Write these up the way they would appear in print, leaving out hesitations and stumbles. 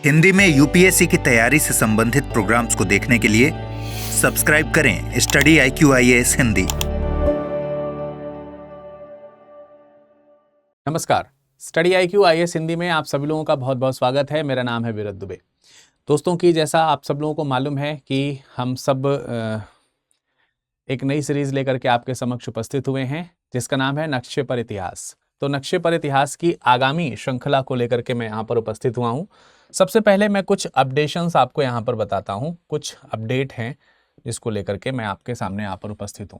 हिंदी में यूपीएससी की तैयारी से संबंधित प्रोग्राम्स को देखने के लिए सब्सक्राइब करें स्टडी IQ IAS हिंदी। नमस्कार, स्टडी IQ IAS हिंदी में आप सभी लोगों का बहुत बहुत स्वागत है। मेरा नाम है विरत दुबे। दोस्तों की जैसा आप सब लोगों को मालूम है कि हम सब एक नई सीरीज लेकर के आपके समक्ष उपस्थित हुए हैं जिसका नाम है नक्शे पर इतिहास। तो नक्शे पर इतिहास की आगामी श्रृंखला को लेकर के मैं यहाँ पर उपस्थित हुआ हूँ। सबसे पहले मैं कुछ अपडेशंस आपको यहाँ पर बताता हूँ, कुछ अपडेट हैं जिसको लेकर के मैं आपके सामने यहाँ पर उपस्थित हूँ।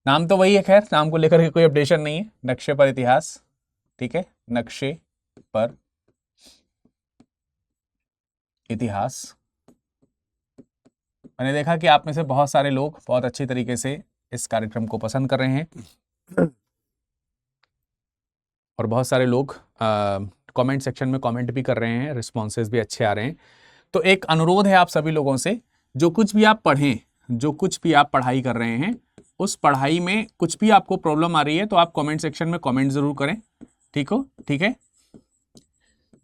नाम तो वही है, खैर नाम को लेकर के कोई अपडेशन नहीं है, नक्शे पर इतिहास, ठीक है, नक्शे पर इतिहास। मैंने देखा कि आप में से बहुत सारे लोग बहुत अच्छी तरीके से इस कार्यक्रम को पसंद कर रहे हैं और बहुत सारे लोग कमेंट सेक्शन में कमेंट भी कर रहे हैं, रिस्पॉन्सेज भी अच्छे आ रहे हैं। तो एक अनुरोध है आप सभी लोगों से, जो कुछ भी आप पढ़ें, जो कुछ भी आप पढ़ाई कर रहे हैं, उस पढ़ाई में कुछ भी आपको प्रॉब्लम आ रही है तो आप कमेंट सेक्शन में कमेंट जरूर करें, ठीक है।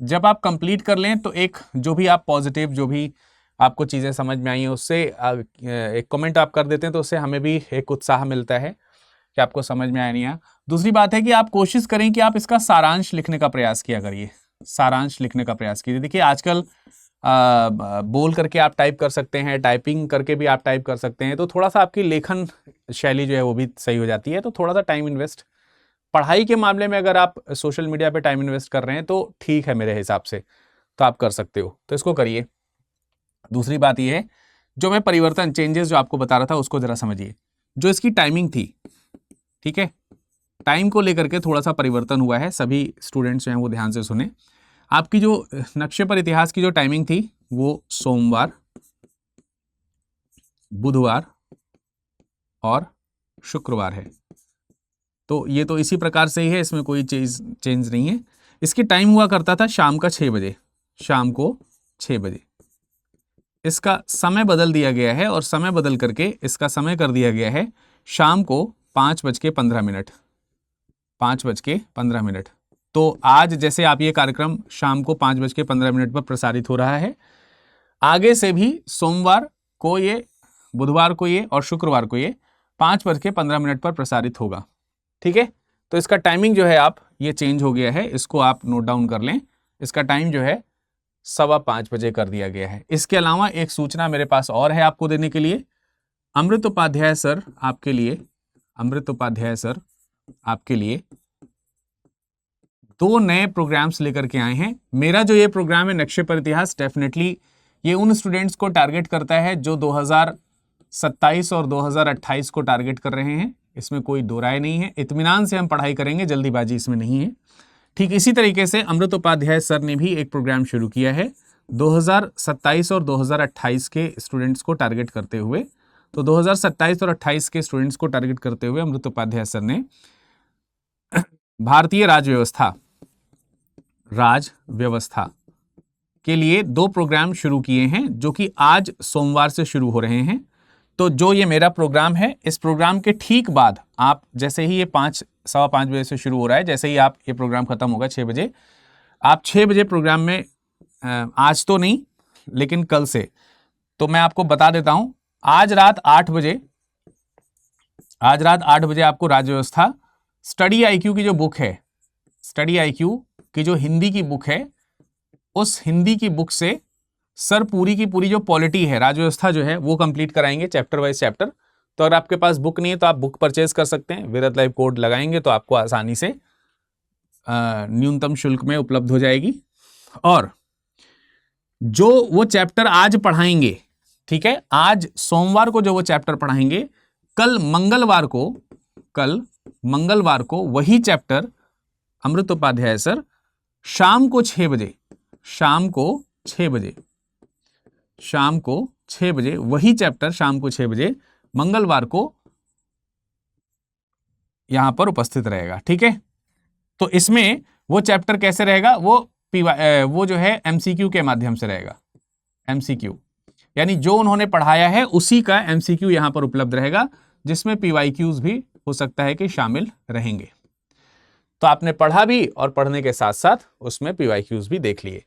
जब आप कंप्लीट कर लें तो एक जो भी आप पॉजिटिव, जो भी आपको चीज़ें समझ में आई हैं उससे एक कमेंट आप कर देते हैं तो उससे हमें भी एक उत्साह मिलता है कि आपको समझ में आया नहीं आया। दूसरी बात है कि आप कोशिश करें कि आप इसका सारांश लिखने का प्रयास किया करिए, सारांश लिखने का प्रयास कीजिए। देखिए आजकल बोल करके आप टाइप कर सकते हैं, टाइपिंग करके भी आप टाइप कर सकते हैं, तो थोड़ा सा आपकी लेखन शैली जो है वो भी सही हो जाती है। तो थोड़ा सा टाइम इन्वेस्ट पढ़ाई के मामले में अगर आप सोशल मीडिया पे टाइम इन्वेस्ट कर रहे हैं तो ठीक है, मेरे हिसाब से तो आप कर सकते हो, तो इसको करिए। दूसरी बात ये है, जो मैं परिवर्तन चेंजेस जो आपको बता रहा था उसको जरा समझिए। जो इसकी टाइमिंग थी, ठीक है, टाइम को लेकर के थोड़ा सा परिवर्तन हुआ है, सभी स्टूडेंट्स जो हैं वो ध्यान से सुने। आपकी जो नक्शे पर इतिहास की जो टाइमिंग थी वो सोमवार, बुधवार और शुक्रवार है। तो ये तो इसी प्रकार से ही है, इसमें कोई चेंज नहीं है। इसकी टाइम हुआ करता था शाम का 6 बजे, शाम को 6 बजे। इसका समय बदल दिया गया है और समय बदल करके इसका समय कर दिया गया है शाम को 5:15, 5:15। तो आज जैसे आप ये कार्यक्रम शाम को 5:15 पर प्रसारित हो रहा है, आगे से भी सोमवार को ये, बुधवार को ये और शुक्रवार को ये 5:15 पर प्रसारित होगा, ठीक है। तो इसका टाइमिंग जो है आप ये चेंज हो गया है, इसको आप नोट डाउन कर लें। इसका टाइम जो है 5:15 बजे कर दिया गया है। इसके अलावा एक सूचना मेरे पास और है आपको देने के लिए। अमृत उपाध्याय सर आपके लिए, अमृत उपाध्याय सर आपके लिए 2 नए प्रोग्राम्स लेकर के आए हैं। मेरा जो ये प्रोग्राम है नक्शे पर इतिहास, डेफिनेटली ये उन स्टूडेंट्स को टारगेट करता है जो 2027 और 2028 को टारगेट कर रहे हैं। इसमें कोई दो राय नहीं है, इत्मीनान से हम पढ़ाई करेंगे, जल्दीबाजी इसमें नहीं है। ठीक इसी तरीके से अमृत उपाध्याय सर ने भी एक प्रोग्राम शुरू किया है 2027 और 2028 के स्टूडेंट्स को टारगेट करते हुए। तो 2027 और 28 के स्टूडेंट्स को टारगेट करते हुए अमृत उपाध्याय सर ने भारतीय राज व्यवस्था के लिए 2 प्रोग्राम शुरू किए हैं जो कि आज सोमवार से शुरू हो रहे हैं। तो जो ये मेरा प्रोग्राम है, इस प्रोग्राम के ठीक बाद आप जैसे ही ये 5:15 बजे से शुरू हो रहा है, जैसे ही आप ये प्रोग्राम खत्म होगा 6 बजे, आप 6 बजे प्रोग्राम में आज तो नहीं लेकिन कल से, तो मैं आपको बता देता हूं, आज रात 8 बजे आपको राज्य व्यवस्था स्टडी IQ की जो बुक है, स्टडी IQ की जो हिंदी की बुक है, उस हिंदी की बुक से सर पूरी की पूरी जो पॉलिटी है, राज्य व्यवस्था जो है वो कंप्लीट कराएंगे, चैप्टर वाइज चैप्टर। तो अगर आपके पास बुक नहीं है तो आप बुक परचेज कर सकते हैं, विरत लाइव कोड लगाएंगे तो आपको आसानी से न्यूनतम शुल्क में उपलब्ध हो जाएगी। और जो वो चैप्टर आज पढ़ाएंगे, ठीक है, आज सोमवार को जो वो चैप्टर पढ़ाएंगे, कल मंगलवार को वही चैप्टर अमृत उपाध्याय सर शाम को 6 बजे वही चैप्टर शाम को 6 बजे मंगलवार को यहां पर उपस्थित रहेगा, ठीक है। तो इसमें वो चैप्टर कैसे रहेगा, वो जो है MCQ के माध्यम से रहेगा। MCQ यानी जो उन्होंने पढ़ाया है उसी का MCQ यहां पर उपलब्ध रहेगा, जिसमें PYQs भी हो सकता है कि शामिल रहेंगे। तो आपने पढ़ा भी और पढ़ने के साथ साथ उसमें PYQs भी देख लिए।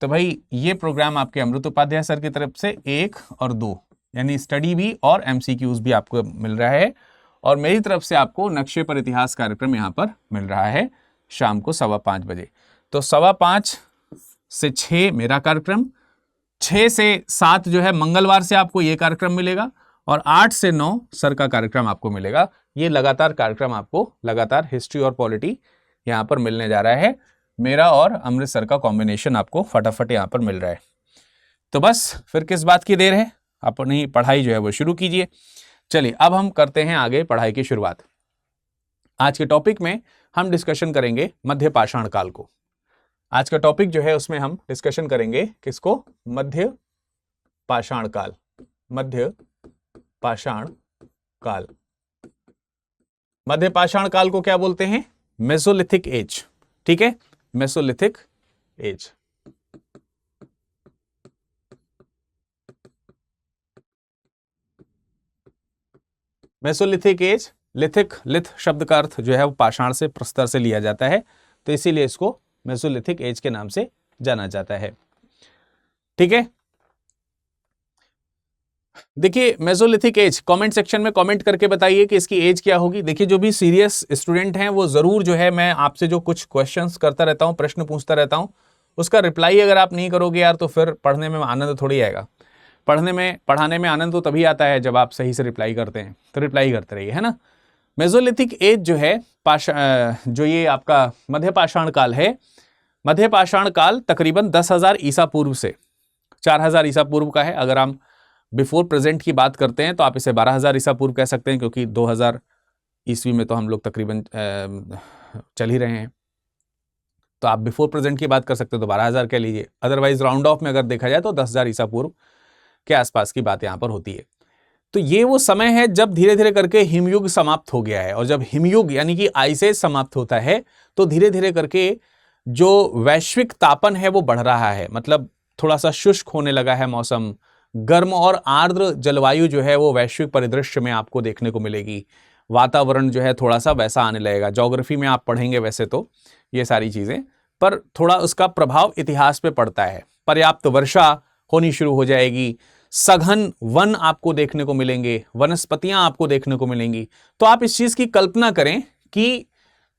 तो भाई ये प्रोग्राम आपके अमृत उपाध्याय सर की तरफ से 1 और 2 यानी स्टडी भी और MCQs भी आपको मिल रहा है, और मेरी तरफ से आपको नक्शे पर इतिहास कार्यक्रम यहाँ पर मिल रहा है शाम को 5:15 बजे। तो 5:15 से 6 मेरा कार्यक्रम, 6 से 7 जो है मंगलवार से आपको ये कार्यक्रम मिलेगा, और 8 से 9 सर का कार्यक्रम आपको मिलेगा। ये लगातार कार्यक्रम आपको लगातार हिस्ट्री और पॉलिटी यहाँ पर मिलने जा रहा है। मेरा और अमृत सर का कॉम्बिनेशन आपको फटाफट यहाँ पर मिल रहा है। तो बस फिर किस बात की देर है, अपनी पढ़ाई जो है वो शुरू कीजिए। चलिए अब हम करते हैं आगे पढ़ाई की शुरुआत। आज के टॉपिक में हम डिस्कशन करेंगे मध्य पाषाण काल को। आज का टॉपिक जो है उसमें हम डिस्कशन करेंगे किसको? मध्य पाषाण काल। मध्य पाषाण काल। मध्य पाषाण काल को क्या बोलते हैं? Mesolithic age. ठीक है, Mesolithic age. Mesolithic age, lithic, lith शब्द का अर्थ जो है वो पाषाण से, प्रस्तर से लिया जाता है, तो इसीलिए इसको मेसोलिथिक एज के नाम से जाना जाता है। ठीक है, देखिए मेसोलिथिक एज कमेंट सेक्शन में कमेंट करके बताइए कि इसकी एज क्या होगी। देखिए जो भी सीरियस स्टूडेंट हैं वो जरूर जो है, मैं आपसे जो कुछ क्वेश्चंस करता रहता हूं, प्रश्न पूछता रहता हूं, उसका रिप्लाई अगर आप नहीं करोगे यार तो फिर पढ़ने में आनंद थोड़ी आएगा। पढ़ाने में आनंद तो तभी आता है जब आप सही से रिप्लाई करते हैं, तो रिप्लाई करते रहिए, है ना। मेसोलिथिक एज जो है जो ये आपका मध्य पाषाण काल है, मध्य पाषाण काल तकरीबन 10,000 ईसा पूर्व से 4,000 ईसा पूर्व का है। अगर हम बिफोर प्रेजेंट की बात करते हैं तो आप इसे 12,000 ईसा पूर्व कह सकते हैं, क्योंकि 2000 ईस्वी में तो हम लोग तकरीबन चल ही रहे हैं, तो आप बिफोर प्रेजेंट की बात कर सकते हैं तो 12,000 कह लीजिए। अदरवाइज राउंड ऑफ में अगर देखा जाए तो 10,000 ईसा पूर्व के आसपास की बात यहाँ पर होती है। तो ये वो समय है जब धीरे धीरे करके हिमयुग समाप्त हो गया है, और जब हिमयुग यानी कि आइस एज समाप्त होता है तो धीरे धीरे करके जो वैश्विक तापन है वो बढ़ रहा है, मतलब थोड़ा सा शुष्क होने लगा है मौसम, गर्म और आर्द्र जलवायु जो है वो वैश्विक परिदृश्य में आपको देखने को मिलेगी। वातावरण जो है थोड़ा सा वैसा आने लगेगा। ज्योग्राफी में आप पढ़ेंगे वैसे तो ये सारी चीजें, पर थोड़ा उसका प्रभाव इतिहास पे पड़ता है। पर्याप्त वर्षा होनी शुरू हो जाएगी, सघन वन आपको देखने को मिलेंगे, वनस्पतियां आपको देखने को मिलेंगी। तो आप इस चीज की कल्पना करें कि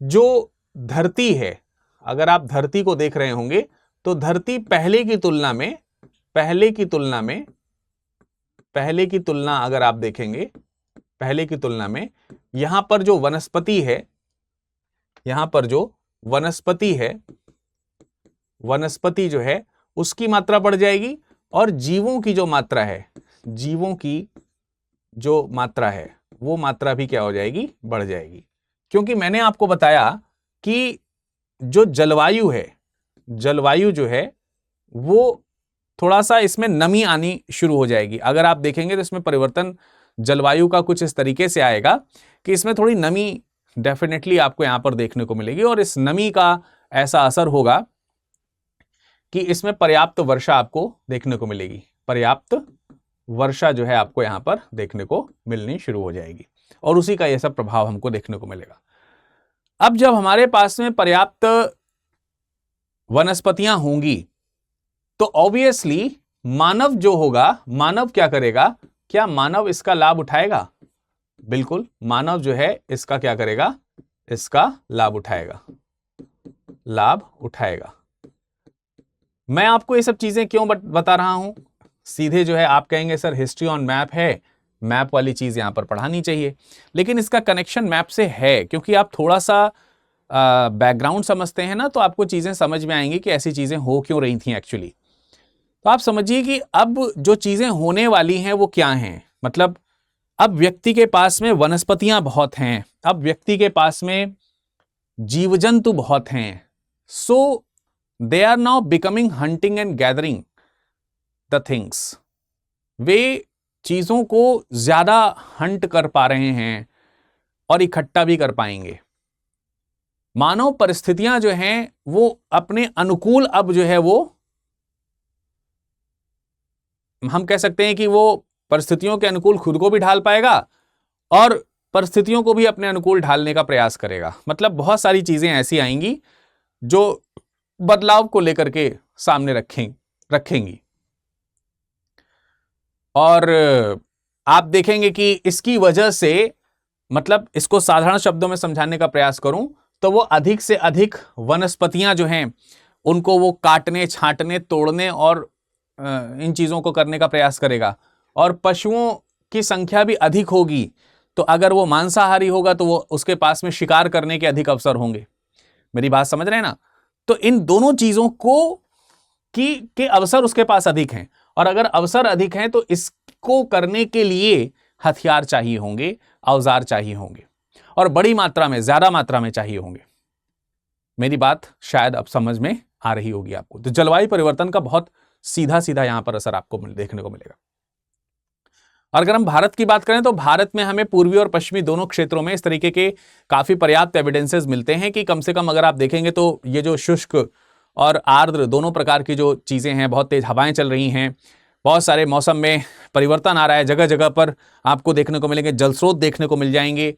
जो धरती है, अगर आप धरती को देख रहे होंगे तो धरती पहले की तुलना अगर आप देखेंगे, पहले की तुलना में यहां पर जो वनस्पति है, वनस्पति जो है उसकी मात्रा बढ़ जाएगी, और जीवों की जो मात्रा है वो मात्रा भी क्या हो जाएगी? बढ़ जाएगी। क्योंकि मैंने आपको बताया कि जो जलवायु जो है वो थोड़ा सा इसमें नमी आनी शुरू हो जाएगी। अगर आप देखेंगे तो इसमें परिवर्तन जलवायु का कुछ इस तरीके से आएगा कि इसमें थोड़ी नमी डेफिनेटली आपको यहां पर देखने को मिलेगी, और इस नमी का ऐसा असर होगा कि इसमें पर्याप्त वर्षा आपको देखने को मिलेगी। पर्याप्त वर्षा जो है आपको यहां पर देखने को मिलनी शुरू हो जाएगी, और उसी का यह सब प्रभाव हमको देखने को मिलेगा। अब जब हमारे पास में पर्याप्त वनस्पतियां होंगी तो ऑब्वियसली मानव जो होगा, मानव क्या करेगा? क्या मानव इसका लाभ उठाएगा? बिल्कुल, मानव जो है इसका क्या करेगा? इसका लाभ उठाएगा। मैं आपको ये सब चीजें क्यों बता रहा हूं? सीधे जो है आप कहेंगे सर हिस्ट्री ऑन मैप है, मैप वाली चीज यहां पर पढ़ानी चाहिए, लेकिन इसका कनेक्शन मैप से है, क्योंकि आप थोड़ा सा बैकग्राउंड समझते हैं ना तो आपको चीजें समझ में आएंगी कि ऐसी चीजें हो क्यों रही थी एक्चुअली। तो आप समझिए कि अब जो चीजें होने वाली हैं वो क्या हैं। मतलब अब व्यक्ति के पास में वनस्पतियां बहुत हैं, अब व्यक्ति के पास में जीव जंतु बहुत हैं, so they are now becoming hunting and gathering the things. वे चीजों को ज्यादा हंट कर पा रहे हैं और इकट्ठा भी कर पाएंगे। मानव परिस्थितियां जो हैं वो अपने अनुकूल अब जो है वो हम कह सकते हैं कि वो परिस्थितियों के अनुकूल खुद को भी ढाल पाएगा और परिस्थितियों को भी अपने अनुकूल ढालने का प्रयास करेगा। मतलब बहुत सारी चीजें ऐसी आएंगी जो बदलाव को लेकर के सामने रखेंगी। और आप देखेंगे कि इसकी वजह से, मतलब इसको साधारण शब्दों में समझाने का प्रयास करूं तो वो अधिक से अधिक वनस्पतियां जो हैं उनको वो काटने, छांटने, तोड़ने और इन चीजों को करने का प्रयास करेगा। और पशुओं की संख्या भी अधिक होगी, तो अगर वो मांसाहारी होगा तो वो उसके पास में शिकार करने के अधिक अवसर होंगे। मेरी बात समझ रहे हैं ना? तो इन दोनों चीजों को के अवसर उसके पास अधिक हैं, और अगर अवसर अधिक हैं तो इसको करने के लिए हथियार चाहिए होंगे, औजार चाहिए होंगे, और बड़ी मात्रा में, ज्यादा मात्रा में चाहिए होंगे। मेरी बात शायद अब समझ में आ रही होगी आपको। तो जलवायु परिवर्तन का बहुत सीधा सीधा यहां पर असर आपको देखने को मिलेगा। और अगर हम भारत की बात करें तो भारत में हमें पूर्वी और पश्चिमी दोनों क्षेत्रों में इस तरीके के काफी पर्याप्त एविडेंसेस मिलते हैं कि कम से कम अगर आप देखेंगे तो ये जो शुष्क और आर्द्र दोनों प्रकार की जो चीजें हैं, बहुत तेज हवाएं चल रही हैं, बहुत सारे मौसम में परिवर्तन आ रहा है, जगह जगह पर आपको देखने को मिलेंगे, जल स्रोत देखने को मिल जाएंगे,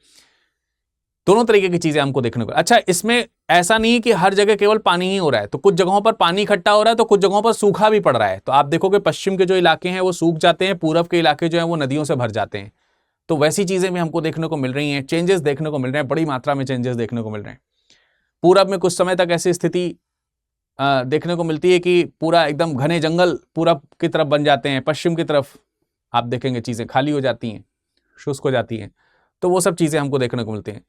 दोनों तरीके की चीजें हमको देखने को। अच्छा, इसमें ऐसा नहीं कि हर जगह केवल पानी ही हो रहा है, तो कुछ जगहों पर पानी इकट्ठा हो रहा है तो कुछ जगहों पर सूखा भी पड़ रहा है। तो आप देखोगे पश्चिम के जो इलाके हैं वो सूख जाते हैं, पूरब के इलाके जो है वो नदियों से भर जाते हैं। तो वैसी चीजें भी हमको देखने को मिल रही हैं, चेंजेस देखने को मिल रहे हैं, बड़ी मात्रा में चेंजेस देखने को मिल रहे हैं। पूरब में कुछ समय तक ऐसी स्थिति देखने को मिलती है कि पूरा एकदम घने जंगल पूरब की तरफ बन जाते हैं, पश्चिम की तरफ आप देखेंगे चीजें खाली हो जाती हैं, शुष्क हो जाती हैं। तो वो सब चीजें हमको देखने को मिलती हैं,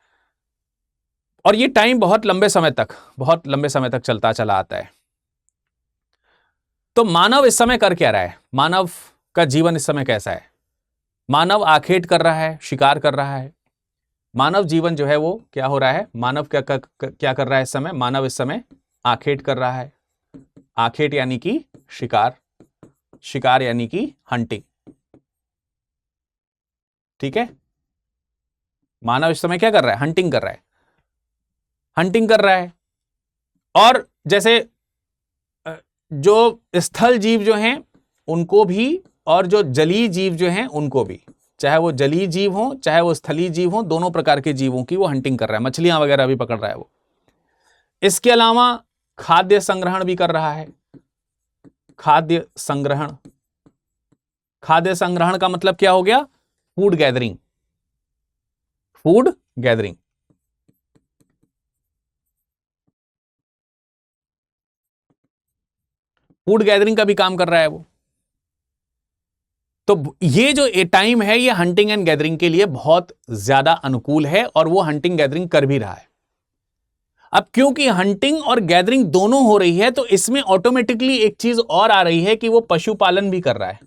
और ये टाइम बहुत लंबे समय तक चलता चला आता है। तो मानव इस समय कर क्या रहा है? मानव का जीवन इस समय कैसा है? मानव आखेट कर रहा है, शिकार कर रहा है। मानव जीवन जो है वो क्या हो रहा है? मानव क्या कर रहा है इस समय? मानव इस समय आखेट कर रहा है। आखेट यानी कि शिकार, शिकार यानी कि हंटिंग। ठीक है, मानव इस समय क्या कर रहा है? हंटिंग कर रहा है, हंटिंग कर रहा है। और जैसे जो स्थल जीव जो हैं उनको भी, और जो जलीय जीव जो हैं उनको भी, चाहे वो जलीय जीव हो चाहे वो स्थलीय जीव हो, दोनों प्रकार के जीवों की वो हंटिंग कर रहा है, मछलियां वगैरह भी पकड़ रहा है वो। इसके अलावा खाद्य संग्रहण भी कर रहा है। खाद्य संग्रहण, खाद्य संग्रहण का मतलब क्या हो गया? Food gathering, food gathering. Food gathering का भी काम कर रहा है वो। तो ये जो टाइम है ये हंटिंग एंड गैदरिंग के लिए बहुत ज्यादा अनुकूल है, और वो हंटिंग गैदरिंग कर भी रहा है। अब क्योंकि हंटिंग और गैदरिंग दोनों हो रही है तो इसमें ऑटोमेटिकली एक चीज और आ रही है कि वो पशुपालन भी कर रहा है।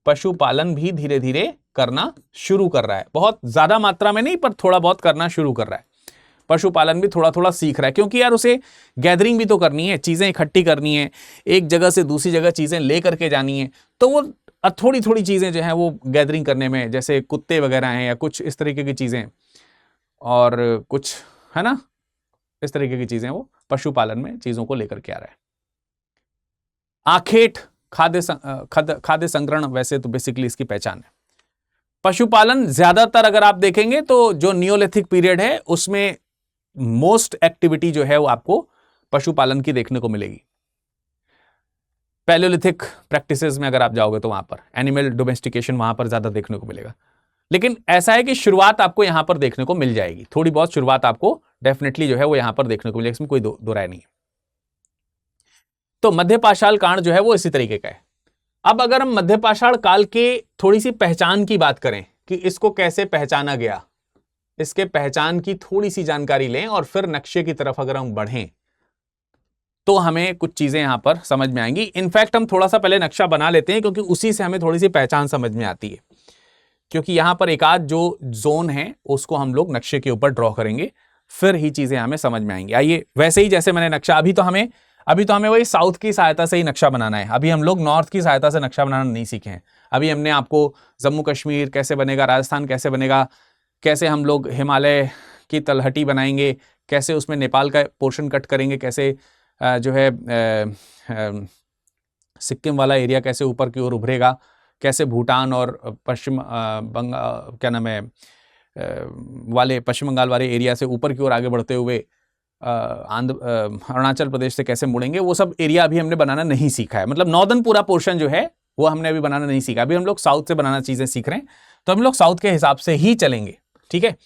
पशुपालन भी धीरे धीरे करना शुरू कर रहा है, बहुत ज्यादा मात्रा में नहीं पर थोड़ा बहुत करना शुरू कर रहा है। पशुपालन भी थोड़ा थोड़ा सीख रहा है, क्योंकि यार उसे गैदरिंग भी तो करनी है, चीजें इकट्ठी करनी है, एक जगह से दूसरी जगह चीजें लेकर के जानी है। तो वो थोड़ी थोड़ी चीजें जो हैं वो गैदरिंग करने में, जैसे कुत्ते वगैरह हैं या कुछ इस तरीके की चीजें, और कुछ है ना इस तरीके की चीजें, वो पशुपालन में चीजों को लेकर के आ रहा है। आखेट, खाद्य संग्रहण वैसे तो बेसिकली इसकी पहचान है। पशुपालन ज्यादातर अगर आप देखेंगे तो जो नियोलिथिक पीरियड है उसमें मोस्ट एक्टिविटी जो है वो आपको पशुपालन की देखने को मिलेगी। पैलियोलिथिक प्रैक्टिसेस में अगर आप जाओगे तो वहां पर एनिमल डोमेस्टिकेशन वहां पर ज्यादा देखने को मिलेगा। लेकिन ऐसा है कि शुरुआत आपको यहां पर देखने को मिल जाएगी, थोड़ी बहुत शुरुआत आपको डेफिनेटली जो है वो यहां पर देखने को मिलेगी, इसमें कोई दो राय नहीं है। तो मध्यपाषाण काल जो है वो इसी तरीके का है। अब अगर हम मध्यपाषाण काल के थोड़ी सी पहचान की बात करें कि इसको कैसे पहचाना गया, इसके पहचान की थोड़ी सी जानकारी लें और फिर नक्शे की तरफ अगर हम बढ़ें तो हमें कुछ चीजें यहां पर समझ में आएंगी। इनफैक्ट हम थोड़ा सा पहले नक्शा बना लेते हैं क्योंकि उसी से हमें थोड़ी सी पहचान समझ में आती है, क्योंकि यहां पर एक आध जो जोन है उसको हम लोग नक्शे के ऊपर ड्रॉ करेंगे, फिर ही चीजें हमें समझ में आएंगी। आइए, वैसे ही जैसे मैंने नक्शा, अभी तो हमें वही साउथ की सहायता से ही नक्शा बनाना है, अभी हम लोग नॉर्थ की सहायता से नक्शा बनाना नहीं सीखे हैं। अभी हमने आपको जम्मू कश्मीर कैसे बनेगा, राजस्थान कैसे बनेगा, कैसे हम लोग हिमालय की तलहटी बनाएंगे, कैसे उसमें नेपाल का पोर्शन कट करेंगे, कैसे जो है सिक्किम वाला एरिया कैसे ऊपर की ओर उभरेगा, कैसे भूटान और पश्चिम बंगाल क्या नाम है वाले पश्चिम बंगाल वाले एरिया से ऊपर की ओर आगे बढ़ते हुए अरुणाचल प्रदेश से कैसे मुड़ेंगे, वो सब एरिया अभी हमने बनाना नहीं सीखा है। मतलब नॉर्दर्न पूरा पोर्शन जो है वो हमने अभी बनाना नहीं सीखा, अभी हम लोग साउथ से बनाना चीजें सीख रहे हैं, तो हम लोग साउथ के हिसाब से ही चलेंगे, ठीक है।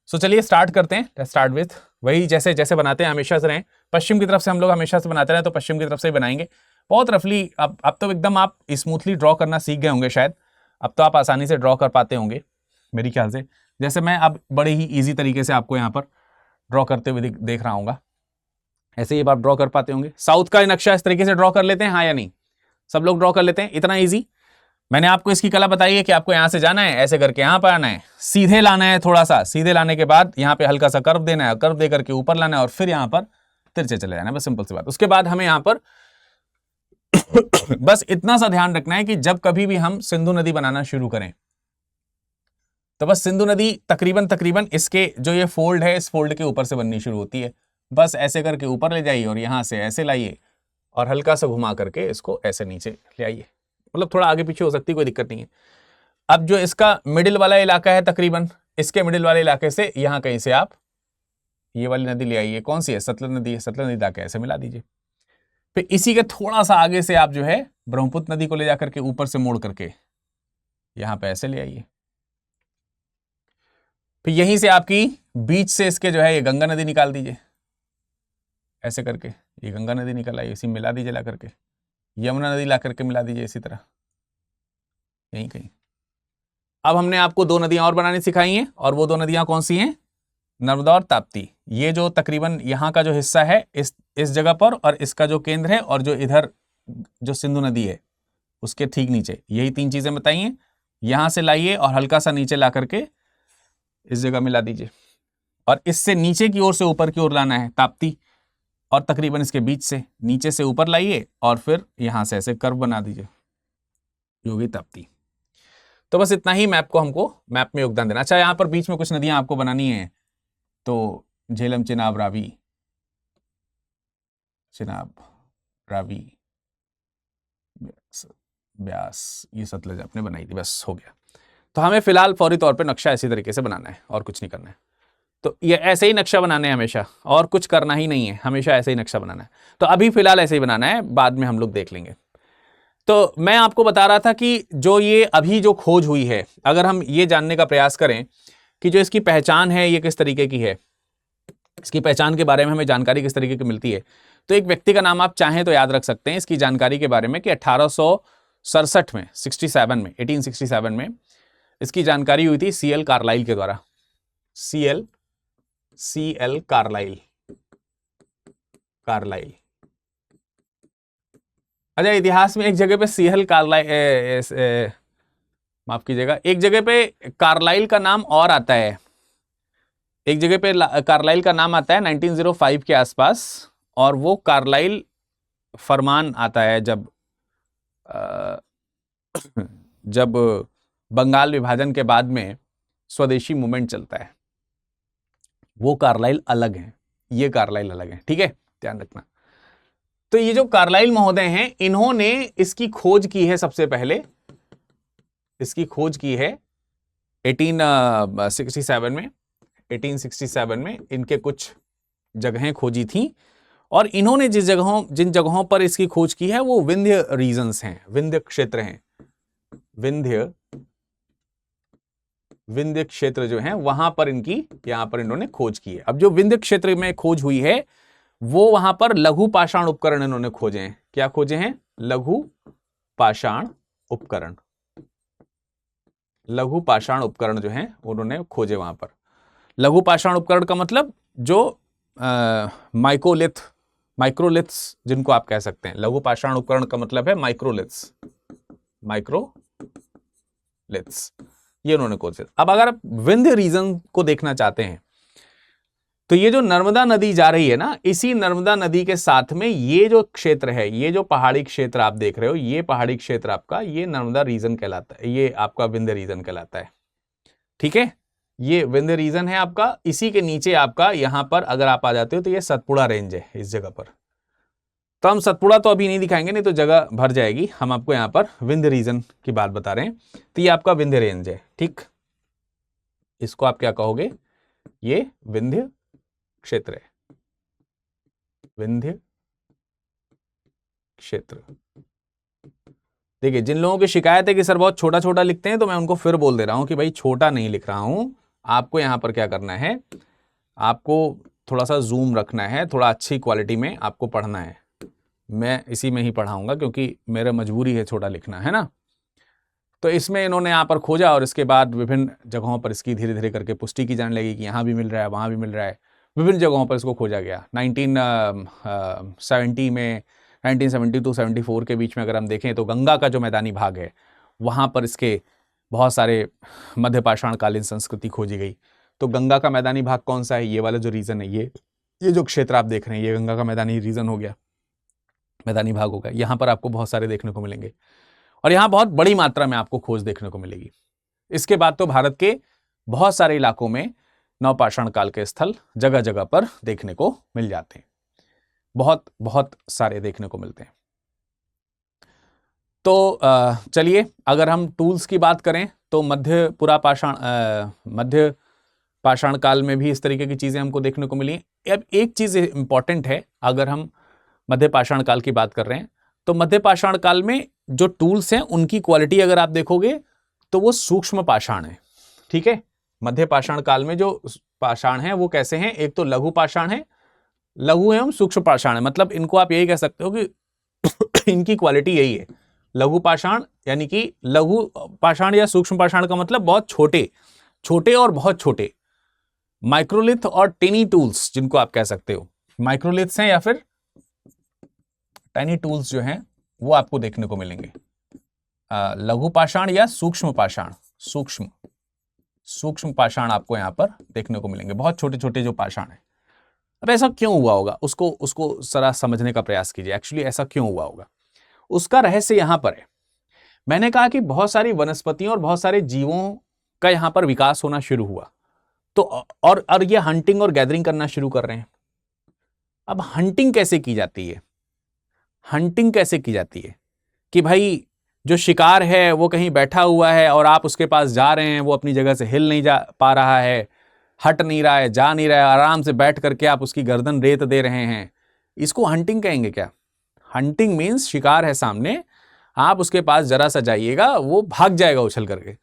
सो चलिए स्टार्ट करते हैं। स्टार्ट विथ वही जैसे जैसे बनाते हैं हमेशा से रहें, पश्चिम की तरफ से हम लोग हमेशा से बनाते रहे, तो पश्चिम की तरफ से ही बनाएंगे। बहुत रफली अब तो एकदम आप स्मूथली ड्रॉ करना सीख गए होंगे शायद, अब तो आप आसानी से ड्रॉ कर पाते होंगे मेरी ख्याल से। जैसे मैं अब बड़े ही ईजी तरीके से आपको यहाँ पर ड्रॉ करते हुए देख रहा हूँ, ऐसे ही आप ड्रॉ कर पाते होंगे। साउथ का नक्शा इस तरीके से ड्रॉ कर लेते हैं, हाँ या नहीं? सब लोग ड्रॉ कर लेते हैं, इतना ईजी। मैंने आपको इसकी कला बताई है कि आपको यहां से जाना है, ऐसे करके यहां पर आना है, सीधे लाना है, थोड़ा सा सीधे लाने के बाद यहां पे हल्का सा कर्व देना है, कर्व दे करके ऊपर लाना है और फिर यहां पर तिरछे चले जाना है, बस सिंपल सी बात। उसके बाद हमें यहां पर बस इतना सा ध्यान रखना है कि जब कभी भी हम सिंधु नदी बनाना शुरू करें तो बस सिंधु नदी तकरीबन इसके जो ये फोल्ड है, इस फोल्ड के ऊपर से बननी शुरू होती है। बस ऐसे करके ऊपर ले जाइए और यहां से ऐसे लाइए और हल्का सा घुमा करके इसको ऐसे नीचे ले आइए, मतलब थोड़ा आगे पीछे हो सकती है, कोई दिक्कत नहीं है। अब जो इसका मिडिल वाला इलाका है, तकरीबन इसके मिडिल वाले इलाके से यहां कहीं से आप ये वाली नदी ले आइए, कौन सी है? सतलज नदी है, सतलज नदी लाके ऐसे मिला दीजिए। फिर इसी के थोड़ा सा आगे से आप जो है ब्रह्मपुत्र नदी को ले जाकर के ऊपर से मोड़ करके यहां पे ऐसे ले आइए। फिर यहीं से आपकी बीच से इसके जो है ये गंगा नदी निकाल दीजिए, ऐसे करके ये गंगा नदी निकल आई, इसी मिला दीजिए ला करके, यमुना नदी ला करके मिला दीजिए इसी तरह यहीं कहीं। अब हमने आपको दो नदियां और बनानी सिखाई हैं, और वो दो नदियां कौन सी हैं? नर्मदा और ताप्ती। ये जो तकरीबन यहाँ का जो हिस्सा है इस जगह पर, और इसका जो केंद्र है, और जो इधर जो सिंधु नदी है उसके ठीक नीचे, यही तीन चीजें बताई हैं। यहां से लाइए और हल्का सा नीचे ला करके इस जगह मिला दीजिए, और इससे नीचे की ओर से ऊपर की ओर लाना है ताप्ती, और तकरीबन इसके बीच से नीचे से ऊपर लाइए और फिर यहां से ऐसे कर्व बना दीजिए, योगी ताप्ती। तो बस इतना ही मैप को हमको मैप में योगदान देना। अच्छा, यहां पर बीच में कुछ नदियां आपको बनानी है, तो झेलम, चिनाब, रावी, चिनाब, रावी, ब्यास, ये सतलज आपने बनाई थी, बस हो गया। तो हमें फिलहाल फौरी तौर पे नक्शा इसी तरीके से बनाना है और कुछ नहीं करना है। तो ये ऐसे ही नक्शा बनाना है हमेशा, और कुछ करना ही नहीं है, हमेशा ऐसे ही नक्शा बनाना है। तो अभी फिलहाल ऐसे ही बनाना है, बाद में हम लोग देख लेंगे। तो मैं आपको बता रहा था कि जो ये अभी जो खोज हुई है, अगर हम ये जानने का प्रयास करें कि जो इसकी पहचान है ये किस तरीके की है, इसकी पहचान के बारे में हमें जानकारी किस तरीके की मिलती है, तो एक व्यक्ति का नाम आप चाहें तो याद रख सकते हैं इसकी जानकारी के बारे में कि 1867 में 1867 में इसकी जानकारी हुई थी सीएल कार्लाइल के द्वारा। C L Carlyle. अच्छा, इतिहास में एक जगह पे सीएल कार्लाइल, माफ कीजिएगा, एक जगह पे कार्लाइल का नाम और आता है, एक जगह पे कार्लाइल का नाम आता है 1905 के आसपास, और वो कार्लाइल फरमान आता है जब बंगाल विभाजन के बाद में स्वदेशी मूवमेंट चलता है, वो कार्लाइल अलग है, ये कार्लाइल अलग है, ठीक है, ध्यान रखना। तो ये जो कार्लाइल महोदय हैं, इन्होंने इसकी खोज की है, सबसे पहले इसकी खोज की है 1867 में इनके कुछ जगहें खोजी थी, और इन्होंने जिन जगहों पर इसकी खोज की है वो विंध्य रीजन्स हैं, विंध्य क्षेत्र हैं, विंध्य क्षेत्र जो हैं वहां पर यहां पर इन्होंने खोज की है। अब जो विंध्य क्षेत्र में खोज हुई है वो वहां पर लघु पाषाण उपकरण इन्होंने खोजे हैं। क्या खोजे हैं? लघु पाषाण उपकरण। लघु पाषाण उपकरण जो हैं उन्होंने खोजे वहां पर। लघु पाषाण उपकरण का मतलब जो माइक्रोलिथ्स जिनको आप कह सकते हैं, लघु पाषाण उपकरण का मतलब है माइक्रोलिथ्स, ये उन्होंने खोजे। अब अगर आप विंध्य रीजन को देखना चाहते हैं तो ये जो नर्मदा नदी जा रही है ना, इसी नर्मदा नदी के साथ में ये जो क्षेत्र है, ये जो पहाड़ी क्षेत्र आप देख रहे हो, ये पहाड़ी क्षेत्र आपका ये नर्मदा रीजन कहलाता है, ये आपका विंध्य रीजन कहलाता है, ठीक है, ये विंध्य रीजन है आपका। इसी के नीचे आपका यहां पर अगर आप आ जाते हो तो ये सतपुड़ा रेंज है इस जगह पर। तो हम सतपुड़ा तो अभी नहीं दिखाएंगे, नहीं तो जगह भर जाएगी, हम आपको यहां पर विंध्य रीजन की बात बता रहे हैं। तो ये आपका विंध्य रेंज है, ठीक, इसको आप क्या कहोगे? ये विंध्य क्षेत्र है, विंध्य क्षेत्र। देखिए, जिन लोगों की शिकायत है कि सर बहुत छोटा छोटा लिखते हैं, तो मैं उनको फिर बोल दे रहा हूं कि भाई छोटा नहीं लिख रहा हूं, आपको यहां पर क्या करना है, आपको थोड़ा सा जूम रखना है, थोड़ा अच्छी क्वालिटी में आपको पढ़ना है। मैं इसी में ही पढ़ाऊंगा क्योंकि मेरा मजबूरी है छोटा लिखना, है ना। तो इसमें इन्होंने यहाँ पर खोजा और इसके बाद विभिन्न जगहों पर इसकी धीरे धीरे करके पुष्टि की जाने लगी कि यहाँ भी मिल रहा है, वहाँ भी मिल रहा है। विभिन्न जगहों पर इसको खोजा गया। 1970 में, 1972 74 के बीच में अगर हम देखें तो गंगा का जो मैदानी भाग है वहाँ पर इसके बहुत सारे मध्य पाषाण कालीन संस्कृति खोजी गई। तो गंगा का मैदानी भाग कौन सा है, ये वाला जो रीजन है, ये जो क्षेत्र आप देख रहे हैं, ये गंगा का मैदानी रीजन हो गया, मैदानी भाग होगा। यहाँ पर आपको बहुत सारे देखने को मिलेंगे और यहाँ बहुत बड़ी मात्रा में आपको खोज देखने को मिलेगी। इसके बाद तो भारत के बहुत सारे इलाकों में नवपाषाण काल के स्थल जगह जगह पर देखने को मिल जाते हैं, बहुत बहुत सारे देखने को मिलते हैं। तो चलिए, अगर हम टूल्स की बात करें तो मध्य पाषाण काल में भी इस तरीके की चीजें हमको देखने को मिली। अब एक चीज इंपॉर्टेंट है, अगर हम मध्य पाषाण काल की बात कर रहे हैं तो मध्य पाषाण काल में जो टूल्स हैं उनकी क्वालिटी अगर आप देखोगे तो वो सूक्ष्म पाषाण है। ठीक है, मध्य पाषाण काल में जो पाषाण है वो कैसे हैं, एक तो लघु पाषाण है, लघु एवं सूक्ष्म पाषाण है। मतलब इनको आप यही कह सकते हो कि इनकी क्वालिटी यही है। लघु पाषाण यानी कि लघु पाषाण या सूक्ष्म पाषाण का मतलब बहुत छोटे, छोटे और बहुत छोटे। माइक्रोलिथ और टेनी टूल्स जिनको आप कह सकते हो, माइक्रोलिथ्स हैं या फिर टाइनी टूल्स जो हैं वो आपको देखने को मिलेंगे। लघु पाषाण या सूक्ष्म पाषाण, सूक्ष्म पाषाण आपको यहां पर देखने को मिलेंगे, बहुत छोटे छोटे जो पाषाण है। अब ऐसा क्यों हुआ होगा, उसको जरा समझने का प्रयास कीजिए। एक्चुअली ऐसा क्यों हुआ होगा, उसका रहस्य यहां पर है। मैंने कहा कि बहुत सारी वनस्पतियों और बहुत सारे जीवों का यहां पर विकास होना शुरू हुआ, तो और ये हंटिंग और गैदरिंग करना शुरू कर रहे हैं। अब हंटिंग कैसे की जाती है, हंटिंग कैसे की जाती है कि भाई जो शिकार है वो कहीं बैठा हुआ है और आप उसके पास जा रहे हैं, वो अपनी जगह से हिल नहीं जा पा रहा है, हट नहीं रहा है, जा नहीं रहा है, आराम से बैठ करके आप उसकी गर्दन रेत दे रहे हैं, इसको हंटिंग कहेंगे क्या? हंटिंग मीन्स शिकार है सामने, आप उसके पास जरा सा जाइएगा, वो भाग जाएगा उछल करके।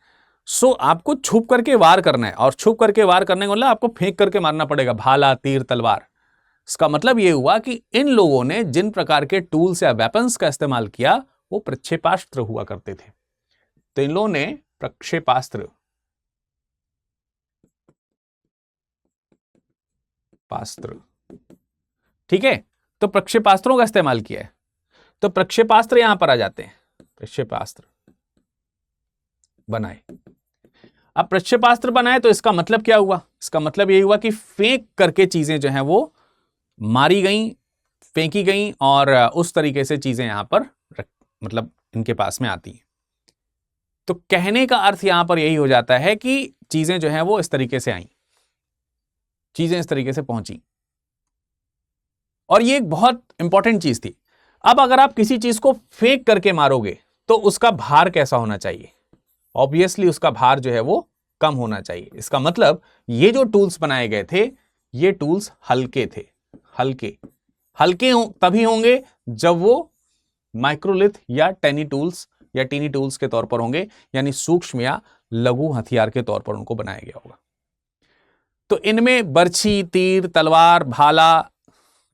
सो आपको छुप करके वार करना है, और छुप करके वार करने का मतलब आपको फेंक करके मारना पड़ेगा, भाला, तीर, तलवार। इसका मतलब यह हुआ कि इन लोगों ने जिन प्रकार के टूल्स या वेपन्स का इस्तेमाल किया वो प्रक्षेपास्त्र हुआ करते थे। तो इन लोगों ने प्रक्षेपास्त्र ठीक है, तो प्रक्षेपास्त्रों का इस्तेमाल किया है। तो प्रक्षेपास्त्र यहां पर आ जाते हैं, प्रक्षेपास्त्र बनाए। अब प्रक्षेपास्त्र बनाए तो इसका मतलब क्या हुआ, इसका मतलब यही हुआ कि फेंक करके चीजें जो हैं वो मारी गई, फेंकी गई, और उस तरीके से चीजें यहां पर मतलब इनके पास में आती हैं। तो कहने का अर्थ यहां पर यही हो जाता है कि चीजें जो हैं वो इस तरीके से आई, चीजें इस तरीके से पहुंची, और ये एक बहुत इंपॉर्टेंट चीज थी। अब अगर आप किसी चीज को फेंक करके मारोगे तो उसका भार कैसा होना चाहिए? ऑब्वियसली उसका भार जो है वो कम होना चाहिए। इसका मतलब ये जो टूल्स बनाए गए थे ये टूल्स हल्के थे, हल्के तभी होंगे जब वो माइक्रोलिथ या टेनी टूल्स के तौर पर होंगे, यानी सूक्ष्म या लघु हथियार के तौर पर उनको बनाया गया होगा। तो इनमें बर्छी, तीर, तलवार, भाला,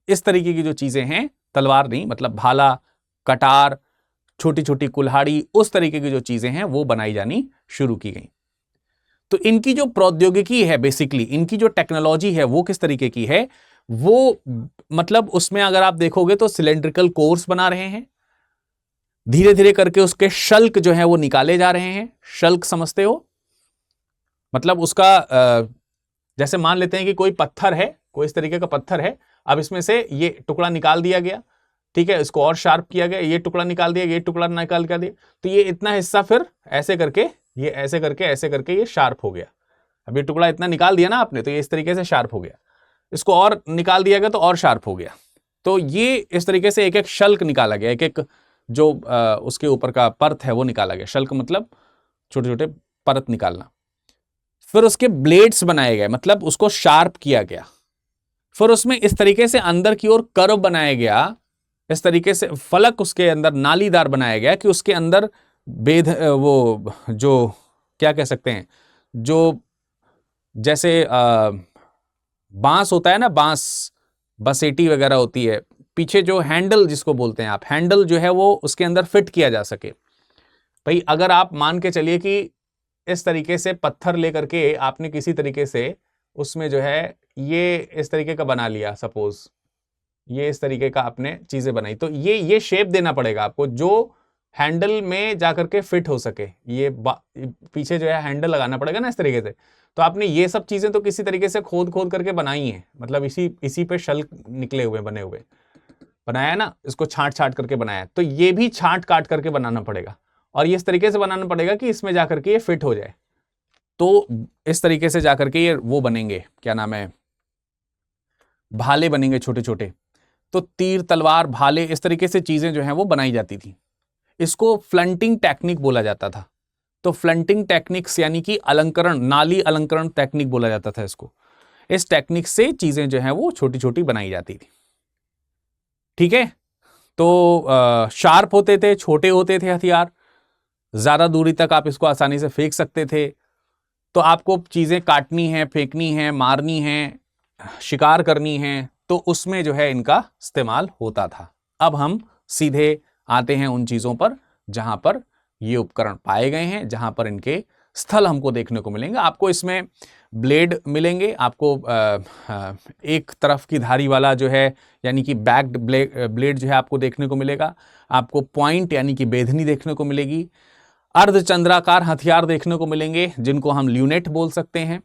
इस तरीके की जो चीजें हैं, तलवार नहीं मतलब भाला, कटार, छोटी छोटी कुल्हाड़ी, उस तरीके की जो चीजें हैं वो बनाई जानी शुरू की गई। तो इनकी जो प्रौद्योगिकी है, बेसिकली इनकी जो टेक्नोलॉजी है वो किस तरीके की है, वो मतलब उसमें अगर आप देखोगे तो सिलेंड्रिकल कोर्स बना रहे हैं, धीरे धीरे करके उसके शल्क जो है वो निकाले जा रहे हैं। शल्क समझते हो, मतलब उसका जैसे मान लेते हैं कि कोई पत्थर है, कोई इस तरीके का पत्थर है, अब इसमें से ये टुकड़ा निकाल दिया गया, ठीक है, इसको और शार्प किया गया, ये टुकड़ा निकाल दिया, ये टुकड़ा निकाल दिया, तो ये इतना हिस्सा फिर ऐसे करके, ये ऐसे करके ये शार्प हो गया। अब ये टुकड़ा इतना निकाल दिया ना आपने, तो ये इस तरीके से शार्प हो गया, इसको और निकाल दिया गया तो और शार्प हो गया। तो ये इस तरीके से एक एक शल्क निकाला गया, एक एक जो उसके ऊपर का परत है वो निकाला गया। शल्क मतलब छोटे छोटे परत निकालना। फिर उसके ब्लेड्स बनाए गए, मतलब उसको शार्प किया गया। फिर उसमें इस तरीके से अंदर की ओर कर्व बनाया गया, इस तरीके से फलक उसके अंदर नालीदार बनाया गया कि उसके अंदर वो जो क्या कह सकते हैं, जो जैसे बांस होता है ना, बांस बसेटी वगैरह होती है, पीछे जो हैंडल जिसको बोलते हैं आप, हैंडल जो है वो उसके अंदर फिट किया जा सके। भाई अगर आप मान के चलिए कि इस तरीके से पत्थर लेकर के आपने किसी तरीके से उसमें जो है ये इस तरीके का बना लिया, सपोज ये इस तरीके का आपने चीजें बनाई, तो ये शेप देना पड़ेगा आपको जो हैंडल में जाकर के फिट हो सके। ये पीछे जो है हैंडल लगाना पड़ेगा ना इस तरीके से। तो आपने ये सब चीजें तो किसी तरीके से खोद खोद करके बनाई हैं, मतलब इसी पे शल निकले हुए बने हुए बनाया ना, इसको छांट छांट करके बनाया, तो ये भी छांट काट करके बनाना पड़ेगा और ये इस तरीके से बनाना पड़ेगा कि इसमें जाकर के ये फिट हो जाए। तो इस तरीके से जाकर के ये वो बनेंगे, क्या नाम है, भाले बनेंगे छोटे छोटे। तो तीर तलवार भाले इस तरीके से चीजें जो हैं वो बनाई जाती थी। इसको फ्लंटिंग टेक्निक बोला जाता था। तो फ्लंटिंग टेक्निक्स यानी कि अलंकरण, नाली अलंकरण टेक्निक बोला जाता था इसको। इस टेक्निक से चीजें जो हैं वो छोटी छोटी बनाई जाती थी। ठीक है, तो शार्प होते थे, छोटे होते थे हथियार, ज्यादा दूरी तक आप इसको आसानी से फेंक सकते थे। तो आपको चीजें काटनी है, फेंकनी है, मारनी है, शिकार करनी है, तो उसमें जो है इनका इस्तेमाल होता था। अब हम सीधे आते हैं उन चीजों पर जहां पर ये उपकरण पाए गए हैं, जहां पर इनके स्थल हमको देखने को मिलेंगे। आपको इसमें ब्लेड मिलेंगे, आपको एक तरफ की धारी वाला जो है यानी कि बैक्ड ब्लेड जो है आपको देखने को मिलेगा। आपको पॉइंट यानी कि बेधनी देखने को मिलेगी। अर्धचंद्राकार हथियार देखने को मिलेंगे जिनको हम ल्यूनेट बोल सकते हैं,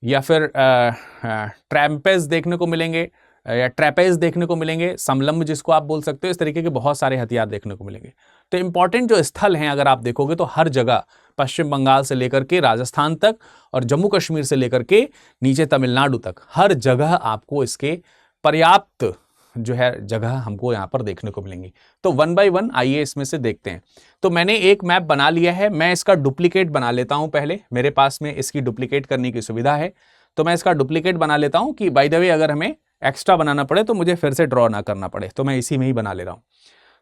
या फिर ट्रैम्पेज देखने को मिलेंगे, या ट्रैपेज देखने को मिलेंगे, समलंब जिसको आप बोल सकते हो। इस तरीके के बहुत सारे हथियार देखने को मिलेंगे। तो इंपॉर्टेंट जो स्थल हैं अगर आप देखोगे तो हर जगह, पश्चिम बंगाल से लेकर के राजस्थान तक और जम्मू कश्मीर से लेकर के नीचे तमिलनाडु तक, हर जगह आपको इसके पर्याप्त जो है जगह हमको यहाँ पर देखने को मिलेंगी। तो 1 बाय 1 आइए इसमें से देखते हैं। तो मैंने एक मैप बना लिया है, मैं इसका डुप्लीकेट बना लेता हूं। पहले मेरे पास में इसकी डुप्लीकेट करने की सुविधा है, तो मैं इसका डुप्लीकेट बना लेता हूं कि बाय द वे अगर हमें एक्स्ट्रा बनाना पड़े तो मुझे फिर से ड्रॉ ना करना पड़े, तो मैं इसी में ही बना ले रहा हूं।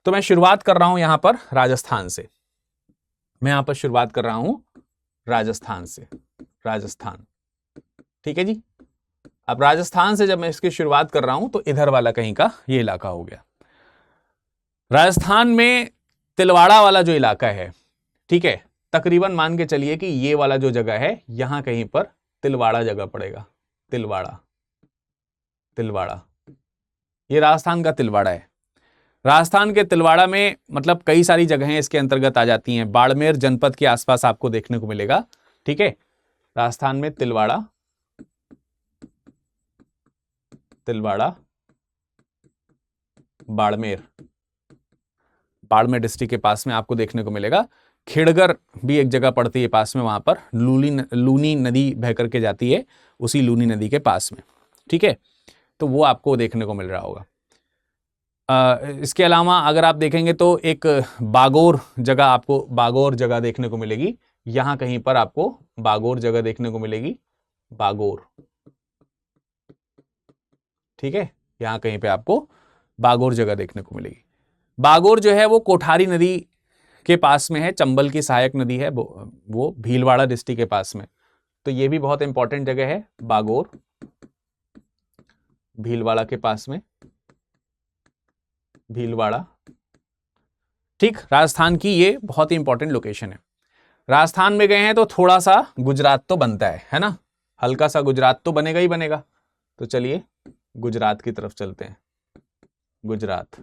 तो मैं शुरुआत कर रहा हूं यहां पर राजस्थान से। मैं यहां पर शुरुआत कर रहा हूं राजस्थान से, राजस्थान। ठीक है जी। अब राजस्थान से जब मैं इसकी शुरुआत कर रहा हूं तो इधर वाला कहीं का ये इलाका हो गया। राजस्थान में तिलवाड़ा वाला जो इलाका है, ठीक है, तकरीबन मान के चलिए कि ये वाला जो जगह है यहां कहीं पर तिलवाड़ा जगह पड़ेगा। तिलवाड़ा, तिलवाड़ा, ये राजस्थान का तिलवाड़ा है। राजस्थान के तिलवाड़ा में मतलब कई सारी जगहें इसके अंतर्गत आ जाती हैं। बाड़मेर जनपद के आसपास आपको देखने को मिलेगा। ठीक है, राजस्थान में तिलवाड़ा, तिलवाड़ा, बाड़मेर, बाड़मेर डिस्ट्रिक्ट के पास में आपको देखने को मिलेगा। खेड़गर भी एक जगह पड़ती है पास में, वहां पर लूनी नदी बह करके जाती है, उसी लूनी नदी के पास में। ठीक है, तो वो आपको देखने को मिल रहा होगा। इसके अलावा अगर आप देखेंगे तो एक बागोर जगह, आपको बागोर जगह देखने को मिलेगी। यहां कहीं पर आपको बागोर जगह देखने को मिलेगी, बागोर। ठीक है, यहां कहीं पे आपको बागोर जगह देखने को मिलेगी। बागोर जो है वो कोठारी नदी के पास में है, चंबल की सहायक नदी है, वो भीलवाड़ा डिस्ट्रिक्ट के पास में। तो ये भी बहुत इंपॉर्टेंट जगह है, बागोर, भीलवाड़ा के पास में, भीलवाड़ा। ठीक, राजस्थान की ये बहुत ही इंपॉर्टेंट लोकेशन है। राजस्थान में गए हैं तो थोड़ा सा गुजरात तो बनता है ना, हल्का सा गुजरात तो बनेगा ही बनेगा। तो चलिए गुजरात की तरफ चलते हैं। गुजरात,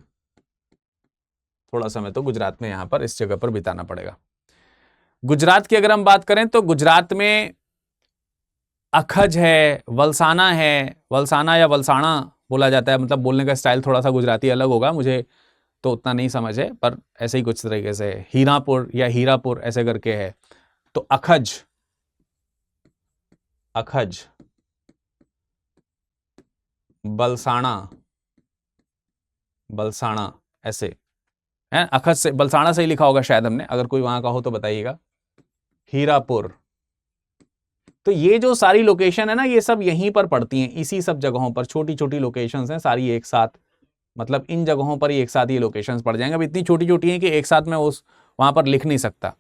थोड़ा समय तो गुजरात में यहां पर इस जगह पर बिताना पड़ेगा। गुजरात की अगर हम बात करें तो गुजरात में अखज है, वलसाना है, वलसाना या वलसाना बोला जाता है, मतलब बोलने का स्टाइल थोड़ा सा गुजराती अलग होगा, मुझे तो उतना नहीं समझ है, पर ऐसे ही कुछ तरीके से हीरापुर या हीरापुर ऐसे करके है। तो अखज, अखज, बलसाना, बलसाना ऐसे है। अखज से बलसाना से ही लिखा होगा शायद हमने, अगर कोई वहां का हो तो बताइएगा। हीरापुर, तो ये जो सारी लोकेशन है ना, ये सब यहीं पर पड़ती हैं, इसी सब जगहों पर, छोटी छोटी लोकेशंस हैं सारी एक साथ, मतलब इन जगहों पर ही एक साथ ये लोकेशंस पड़ जाएंगे। अब इतनी छोटी छोटी हैं कि एक साथ मैं उस वहां पर लिख नहीं सकता,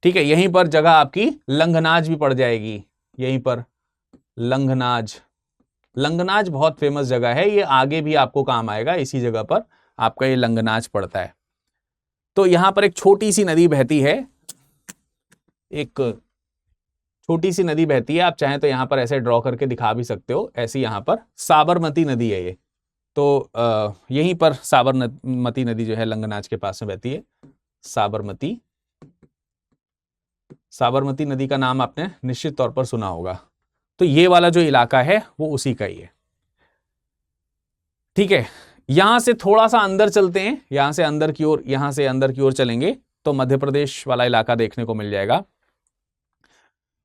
ठीक है। यहीं पर जगह आपकी लंघनाज भी पड़ जाएगी, यहीं पर लंघनाज। लंघनाज बहुत फेमस जगह है, ये आगे भी आपको काम आएगा, इसी जगह पर आपका ये लंघनाज पड़ता है। तो यहां पर एक छोटी सी नदी बहती है, एक छोटी सी नदी बहती है, आप चाहें तो यहां पर ऐसे ड्रॉ करके दिखा भी सकते हो, ऐसी यहां पर साबरमती नदी है ये। तो यहीं पर साबरमती नदी जो है लंघनाज के पास में बहती है, साबरमती। साबरमती नदी का नाम आपने निश्चित तौर पर सुना होगा। तो ये वाला जो इलाका है वो उसी का ही है, ठीक है। यहां से थोड़ा सा अंदर चलते हैं, यहां से अंदर की ओर, यहां से अंदर की ओर चलेंगे तो मध्य प्रदेश वाला इलाका देखने को मिल जाएगा।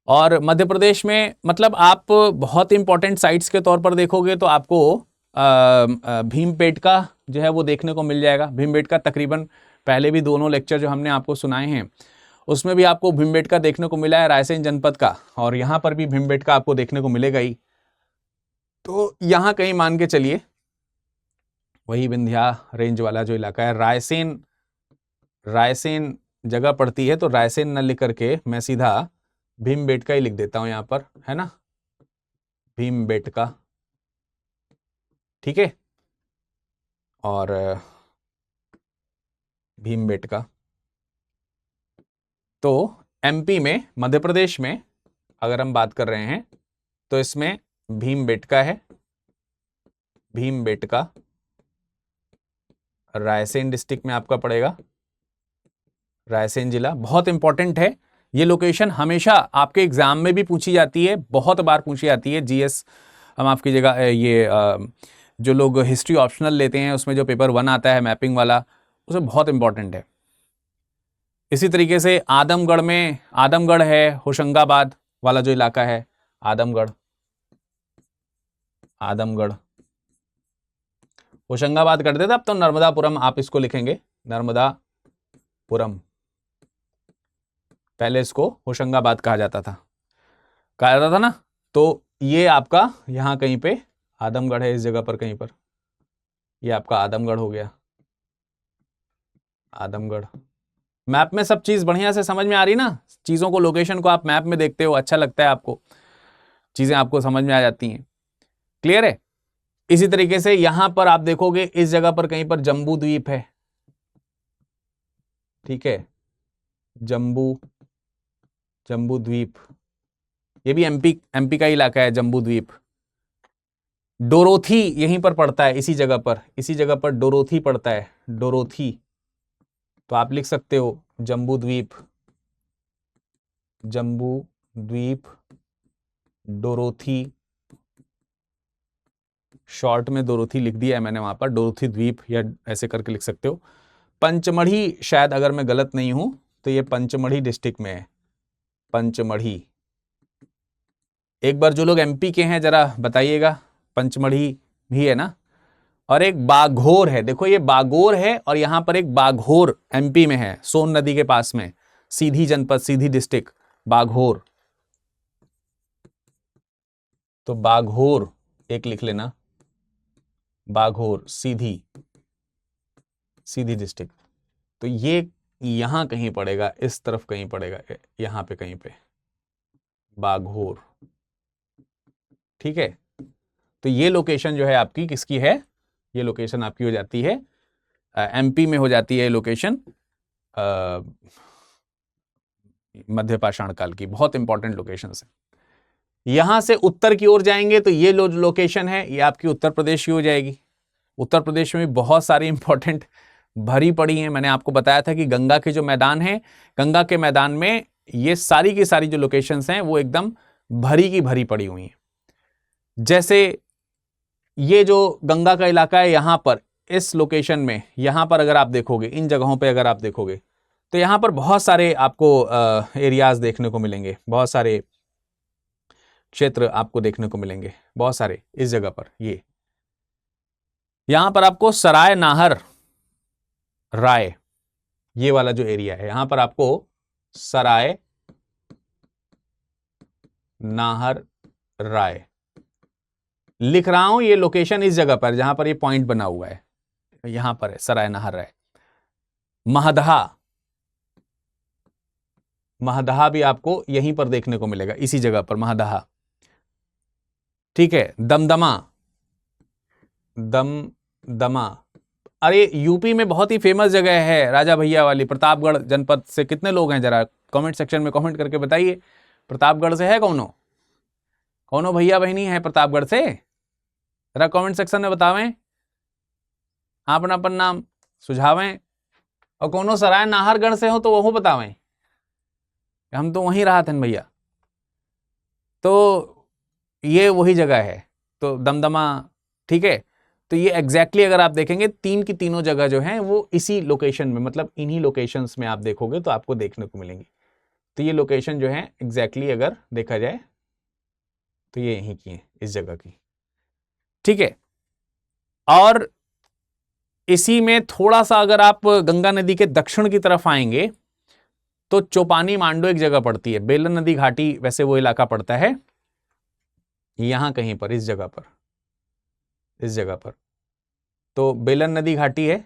और मध्य प्रदेश में मतलब आप बहुत इंपॉर्टेंट साइट्स के तौर पर देखोगे तो आपको भीमबेटका जो है वो देखने को मिल जाएगा। भीमबेटका तकरीबन पहले भी दोनों लेक्चर जो हमने आपको सुनाए हैं उसमें भी आपको भीमबेटका देखने को मिला है, रायसेन जनपद का, और यहां पर भी भीमबेटका आपको देखने को मिलेगा ही। तो यहां कहीं मान के चलिए वही विंध्या रेंज वाला जो इलाका है, रायसेन, रायसेन जगह पड़ती है, तो रायसेन न लिख करके मैं सीधा भीमबेटका ही लिख देता हूं यहां पर, है ना, भीमबेटका, ठीक है। और भीमबेटका तो एमपी में, मध्य प्रदेश में अगर हम बात कर रहे हैं तो इसमें भीमबेटका है, भीमबेटका रायसेन डिस्ट्रिक्ट में आपका पड़ेगा, रायसेन जिला। बहुत इंपॉर्टेंट है ये लोकेशन, हमेशा आपके एग्जाम में भी पूछी जाती है, बहुत बार पूछी जाती है। जीएस हम आपकी जगह ये जो लोग हिस्ट्री ऑप्शनल लेते हैं उसमें जो पेपर 1 आता है मैपिंग वाला, उसमें बहुत इंपॉर्टेंट है। इसी तरीके से आदमगढ़ में, आदमगढ़ है होशंगाबाद वाला जो इलाका है, आदमगढ़, आदमगढ़ होशंगाबाद कर देते, अब तो नर्मदापुरम आप इसको लिखेंगे, नर्मदापुरम। पहले इसको होशंगाबाद कहा जाता था ना। तो ये आपका यहां कहीं पे आदमगढ़ है, इस जगह पर कहीं पर, ये आपका आदमगढ़ हो गया, आदमगढ़। मैप में सब चीज बढ़िया से समझ में आ रही ना, चीजों को, लोकेशन को आप मैप में देखते हो, अच्छा लगता है आपको, चीजें आपको समझ में आ जाती हैं, क्लियर है। इसी तरीके से यहां पर आप देखोगे इस जगह पर कहीं पर जम्बू द्वीप है, ठीक है, जम्बू, जम्बू द्वीप, ये भी एमपी का इलाका है, जम्बू द्वीप। डोरोथी यहीं पर पड़ता है, इसी जगह पर, इसी जगह पर डोरोथी पड़ता है, डोरोथी। तो आप लिख सकते हो जम्बू द्वीप, जम्बू द्वीप, डोरोथी, शॉर्ट में डोरोथी लिख दिया है मैंने वहां पर, डोरोथी द्वीप या ऐसे करके लिख सकते हो। पंचमढ़ी, शायद अगर मैं गलत नहीं हूं तो ये पंचमढ़ी डिस्ट्रिक्ट में है, पंचमढ़ी। एक बार जो लोग एमपी के हैं जरा बताइएगा, पंचमढ़ी भी है ना। और एक बाघोर है, देखो ये बागोर है और यहां पर एक बाघोर एमपी में है, सोन नदी के पास में, सीधी जनपद, सीधी डिस्ट्रिक्ट, बाघोर। तो बाघोर एक लिख लेना, बाघोर, सीधी, सीधी डिस्ट्रिक्ट। तो ये यहां कहीं पड़ेगा, इस तरफ कहीं पड़ेगा, यहां पे कहीं पे, बाघोर, ठीक है। तो ये लोकेशन जो है आपकी किसकी है, ये लोकेशन आपकी हो जाती है एमपी में हो जाती है लोकेशन, मध्य पाषाण काल की, बहुत इंपॉर्टेंट लोकेशन है। यहां से उत्तर की ओर जाएंगे तो ये लोकेशन है, ये आपकी उत्तर प्रदेश की हो जाएगी। उत्तर प्रदेश में भी बहुत सारी इंपॉर्टेंट भरी पड़ी हैं, मैंने आपको बताया था कि गंगा के जो मैदान है, गंगा के मैदान में ये सारी की सारी जो लोकेशंस हैं वो एकदम भरी की भरी पड़ी हुई हैं। जैसे ये जो गंगा का इलाका है, यहां पर इस लोकेशन में, यहां पर अगर आप देखोगे, इन जगहों पे अगर आप देखोगे तो यहां पर बहुत सारे आपको एरियाज देखने को मिलेंगे, बहुत सारे क्षेत्र आपको देखने को मिलेंगे, बहुत सारे इस जगह पर। ये यहां पर आपको सराय नाहर राय, ये वाला जो एरिया है, यहां पर आपको सराय नाहर राय। लिख रहा हूं ये लोकेशन इस जगह पर जहां पर ये पॉइंट बना हुआ है, यहां पर है सराय नाहर राय। महदहा, महदहा भी आपको यहीं पर देखने को मिलेगा, इसी जगह पर महदहा। ठीक है, दमदमा, दमदमा, अरे यूपी में बहुत ही फेमस जगह है राजा भैया वाली, प्रतापगढ़ जनपद से कितने लोग हैं जरा कमेंट सेक्शन में कमेंट करके बताइए। प्रतापगढ़ से है कौनो, कौनो भैया बहनी है प्रतापगढ़ से, जरा कमेंट सेक्शन में बतावें, अपना अपन नाम सुझावें। और कौनो सराय नाहरगढ़ से हो तो वो बतावें, हम तो वहीं रहा थे भैया। तो ये वही जगह है, तो दमदमा। ठीक है, तो ये एग्जैक्टली अगर आप देखेंगे तीन की तीनों जगह जो हैं वो इसी लोकेशन में, मतलब इन्हीं लोकेशंस में आप देखोगे तो आपको देखने को मिलेंगी। तो ये लोकेशन जो है एग्जैक्टली अगर देखा जाए तो ये यहीं की है, इस जगह की। ठीक है, और इसी में थोड़ा सा अगर आप गंगा नदी के दक्षिण की तरफ आएंगे तो चौपानी मांडो एक जगह पड़ती है, बेलन नदी घाटी वैसे वो इलाका पड़ता है यहां कहीं पर, इस जगह पर, इस जगह पर। तो बेलन नदी घाटी है,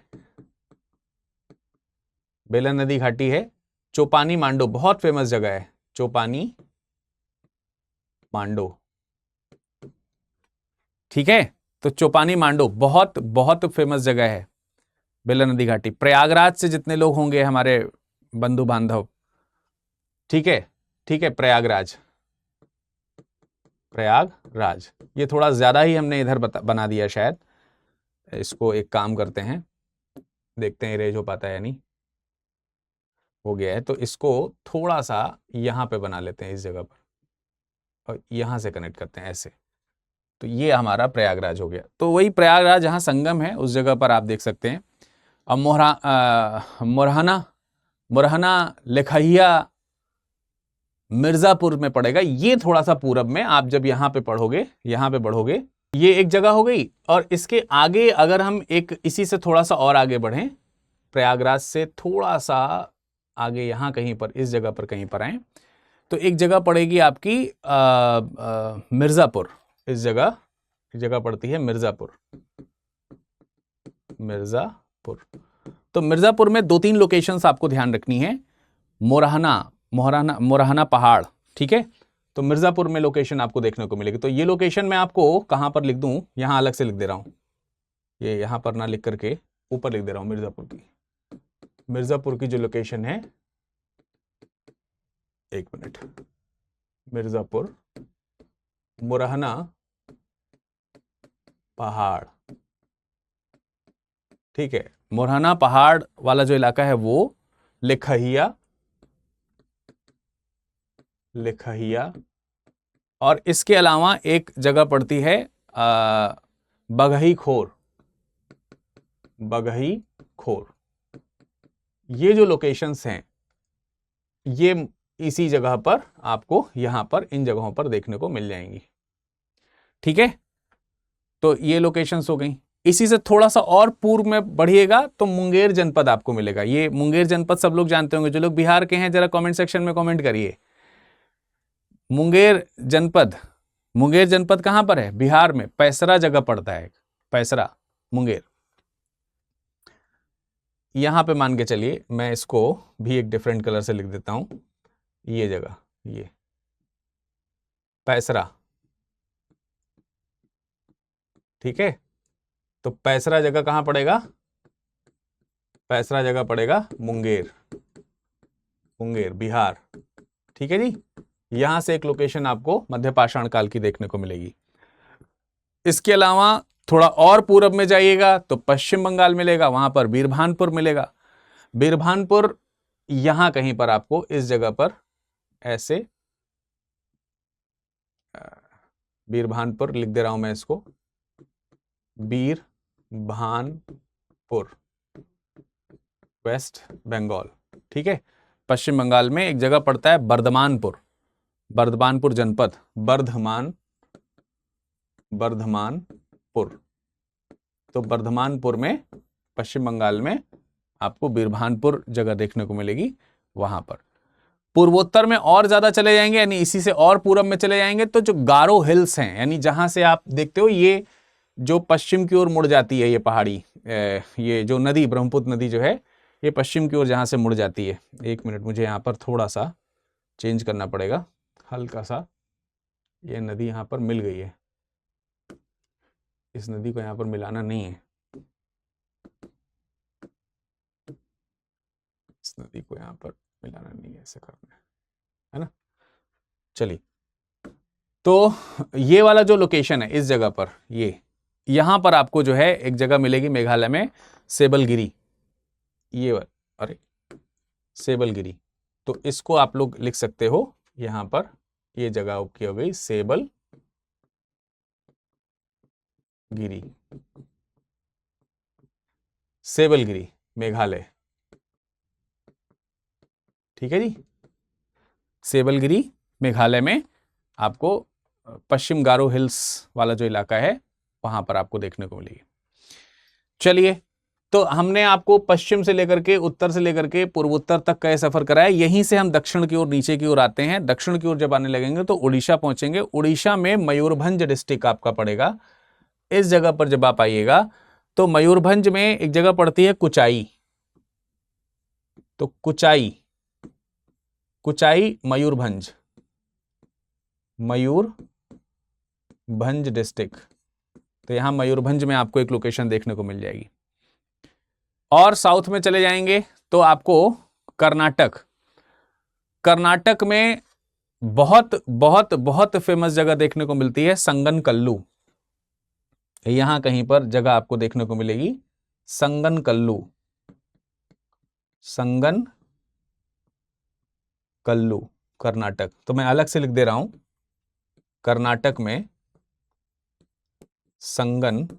बेलन नदी घाटी है। चौपानी मांडो बहुत फेमस जगह है, चौपानी मांडो। ठीक है, तो चौपानी मांडो बहुत बहुत फेमस जगह है, बेलन नदी घाटी। प्रयागराज से जितने लोग होंगे हमारे बंधु बांधव, ठीक है, ठीक है, प्रयागराज, प्रयागराज, ये थोड़ा ज्यादा ही हमने इधर बना दिया शायद। इसको एक काम करते हैं, देखते हैं इरेज हो पाता है या नहीं, हो गया है। तो इसको थोड़ा सा यहां पे बना लेते हैं इस जगह पर, और यहां से कनेक्ट करते हैं ऐसे। तो ये हमारा प्रयागराज हो गया। तो वही प्रयागराज जहां संगम है उस जगह पर आप देख सकते हैं। अब मुरहाना, मुरहाना लिखहिया मिर्जापुर में पड़ेगा, ये थोड़ा सा पूरब में। आप जब यहां पे पढ़ोगे, यहां पे बढ़ोगे, ये एक जगह हो गई। और इसके आगे अगर हम एक इसी से थोड़ा सा और आगे बढ़ें, प्रयागराज से थोड़ा सा आगे यहां कहीं पर, इस जगह पर कहीं पर आए तो एक जगह पड़ेगी आपकी मिर्जापुर। इस जगह पड़ती है मिर्जापुर, मिर्जापुर। तो मिर्जापुर में दो तीन लोकेशंस आपको ध्यान रखनी है। मोरहाना पहाड़, ठीक है, तो मिर्जापुर में लोकेशन आपको देखने को मिलेगी। तो ये लोकेशन मैं आपको कहां पर लिख दूं, यहां अलग से लिख दे रहा हूं, ये यहां पर ना लिख करके ऊपर लिख दे रहा हूं, मिर्जापुर की, मिर्जापुर की जो लोकेशन है, एक मिनट, मिर्जापुर, मुरहाना पहाड़, ठीक है, मुरहाना पहाड़ वाला जो इलाका है वो लिखहिया, लिखहिया। और इसके अलावा एक जगह पड़ती है बगही खोर, बगही खोर। ये जो लोकेशंस हैं ये इसी जगह पर आपको यहां पर इन जगहों पर देखने को मिल जाएंगी। ठीक है, तो ये लोकेशंस हो गई। इसी से थोड़ा सा और पूर्व में बढ़िएगा तो मुंगेर जनपद आपको मिलेगा। ये मुंगेर जनपद सब लोग जानते होंगे, जो लोग बिहार के हैं जरा कमेंट सेक्शन में कमेंट करिए। मुंगेर जनपद, मुंगेर जनपद कहां पर है, बिहार में, पैसरा जगह पड़ता है, पैसरा, मुंगेर। यहां पे मान के चलिए मैं इसको भी एक डिफरेंट कलर से लिख देता हूं, ये जगह, ये पैसरा, ठीक है। तो पैसरा जगह कहां पड़ेगा, पैसरा जगह पड़ेगा मुंगेर, मुंगेर बिहार, ठीक है जी। यहां से एक लोकेशन आपको मध्य पाषाण काल की देखने को मिलेगी। इसके अलावा थोड़ा और पूरब में जाइएगा तो पश्चिम बंगाल मिलेगा, वहां पर बीरभानपुर मिलेगा। बीरभानपुर यहां कहीं पर आपको इस जगह पर ऐसे, बीरभानपुर लिख दे रहा हूं मैं इसको, बीरभानपुर, वेस्ट बंगाल, ठीक है। पश्चिम बंगाल में एक जगह पड़ता है बर्धमानपुर, बर्धमानपुर जनपद, बर्धमानपुर। तो बर्धमानपुर में पश्चिम बंगाल में आपको बीरभानपुर जगह देखने को मिलेगी वहां पर। पूर्वोत्तर में और ज्यादा चले जाएंगे, यानी इसी से और पूरब में चले जाएंगे, तो जो गारो हिल्स हैं, यानी जहां से आप देखते हो ये जो पश्चिम की ओर मुड़ जाती है ये पहाड़ी, ये जो नदी ब्रह्मपुत्र नदी जो है ये पश्चिम की ओर जहां से मुड़ जाती है। एक मिनट, मुझे यहाँ पर थोड़ा सा चेंज करना पड़ेगा, हल्का सा। ये नदी यहाँ पर मिल गई है, इस नदी को यहाँ पर मिलाना नहीं है, इस नदी को यहाँ पर मिलाना नहीं है, ऐसे करना है ना। चलिए, तो ये वाला जो लोकेशन है इस जगह पर, ये यहां पर आपको जो है एक जगह मिलेगी मेघालय में, सेबलगिरी। ये अरे सेबलगिरी, तो इसको आप लोग लिख सकते हो यहां पर, ये जगह की हो गई सेबलगिरी, सेबलगिरी मेघालय। ठीक है जी, सेबलगिरी मेघालय में आपको पश्चिम गारो हिल्स वाला जो इलाका है वहां पर आपको देखने को मिलेगी। चलिए, तो हमने आपको पश्चिम से लेकर के, उत्तर से लेकर के पूर्वोत्तर तक का सफर कराया। यहीं से हम दक्षिण की ओर, नीचे की ओर आते हैं। दक्षिण की ओर जब आने लगेंगे तो उड़ीसा पहुंचेंगे। उड़ीसा में मयूरभंज डिस्ट्रिक्ट आपका पड़ेगा। इस जगह पर जब आप आइएगा तो मयूरभंज में एक जगह पड़ती है कुचाई, तो कुचाई, कुचाई मयूरभंज, मयूरभंज डिस्ट्रिक्ट, तो यहां मयूरभंज में आपको एक लोकेशन देखने को मिल जाएगी। और साउथ में चले जाएंगे तो आपको कर्नाटक, कर्नाटक में बहुत बहुत बहुत फेमस जगह देखने को मिलती है संगनकल्लू। यहां कहीं पर जगह आपको देखने को मिलेगी संगनकल्लू, संगनकल्लू कर्नाटक। तो मैं अलग से लिख दे रहा हूं, कर्नाटक में संगनकल्लू।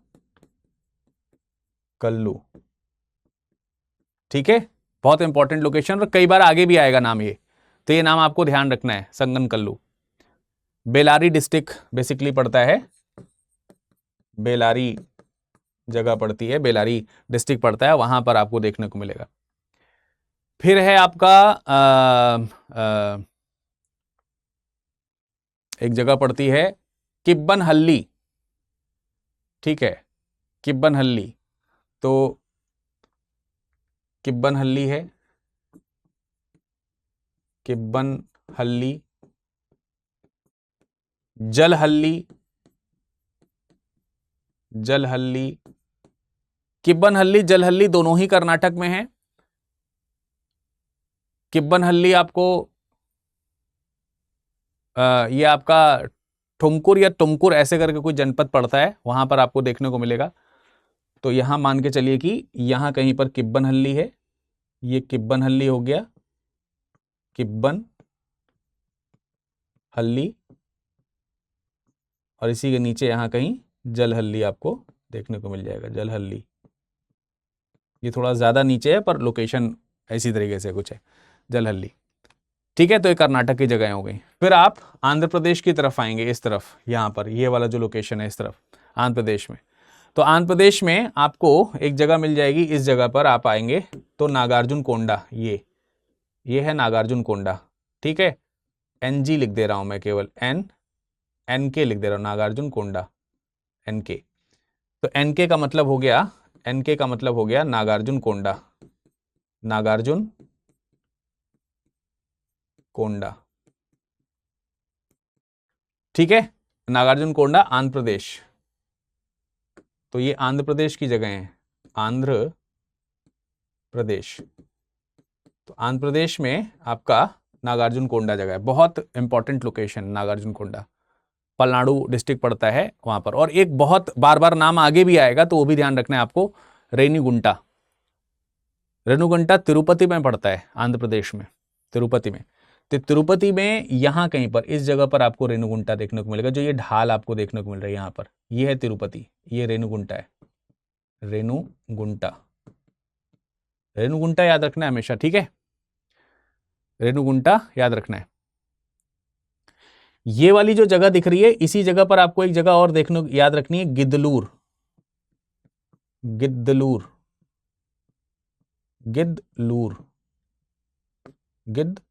ठीक है, बहुत इंपॉर्टेंट लोकेशन, और कई बार आगे भी आएगा नाम ये, तो ये नाम आपको ध्यान रखना है, संगनकल्लू। बेलारी डिस्ट्रिक्ट बेसिकली पड़ता है, बेलारी जगह पड़ती है, बेलारी डिस्ट्रिक्ट पड़ता है, वहां पर आपको देखने को मिलेगा। फिर है आपका एक जगह पड़ती है किब्बनहल्ली। ठीक है, किब्बनहल्ली, तो किब्बनहल्ली है, किब्बनहल्ली, जलहल्ली, जलहल्ली, किब्बनहल्ली जलहल्ली दोनों ही कर्नाटक में है। किब्बनहल्ली आपको ये आपका ठुमकुर या तुमकुर ऐसे करके कोई जनपद पड़ता है, वहां पर आपको देखने को मिलेगा। तो यहां मान के चलिए कि यहां कहीं पर किब्बनहल्ली है, ये किब्बनहल्ली हो गया, किब्बनहल्ली, और इसी के नीचे यहां कहीं जलहल्ली आपको देखने को मिल जाएगा, जलहल्ली। ये थोड़ा ज्यादा नीचे है पर लोकेशन ऐसी तरीके से कुछ है, जलहल्ली। ठीक है, तो ये कर्नाटक की जगह हो गई। फिर आप आंध्र प्रदेश की तरफ आएंगे, इस तरफ, यहां पर ये वाला जो लोकेशन है इस तरफ आंध्र प्रदेश में, तो आंध्र प्रदेश में आपको एक जगह मिल जाएगी। इस जगह पर आप आएंगे तो नागार्जुन कोंडा, ये है नागार्जुन कोंडा। ठीक है, NG लिख दे रहा हूं मैं, केवल NK लिख दे रहा हूं, नागार्जुन कोंडा, NK। तो NK का मतलब हो गया, NK का मतलब हो गया नागार्जुन कोंडा, नागार्जुन कोंडा। ठीक है, नागार्जुन कोंडा आंध्र प्रदेश, तो ये आंध्र प्रदेश की जगह है, आंध्र प्रदेश। तो आंध्र प्रदेश में आपका नागार्जुन कोंडा जगह है, बहुत इंपॉर्टेंट लोकेशन नागार्जुन कोंडा, पलनाडु डिस्ट्रिक्ट पड़ता है वहां पर। और एक बहुत बार बार नाम आगे भी आएगा तो वो भी ध्यान रखना है आपको, रेणुगुंटा। रेणुगुंटा तिरुपति में पड़ता है, आंध्र प्रदेश में, तिरुपति में। तो तिरुपति में यहां कहीं पर इस जगह पर आपको रेणुगुंटा देखने को मिलेगा। जो ये ढाल आपको देखने को मिल रहा है यहां पर, ये है तिरुपति, ये रेणुगुंटा है, रेणुगुंटा, रेणुगुंटा याद रखना है हमेशा। ठीक है, रेणुगुंटा याद रखना है। ये वाली जो जगह दिख रही है, इसी जगह पर आपको एक जगह और देखने याद रखनी है, गिद्धलूर, गिद्धलूर, गिद्धलूर, गिद्धलूर,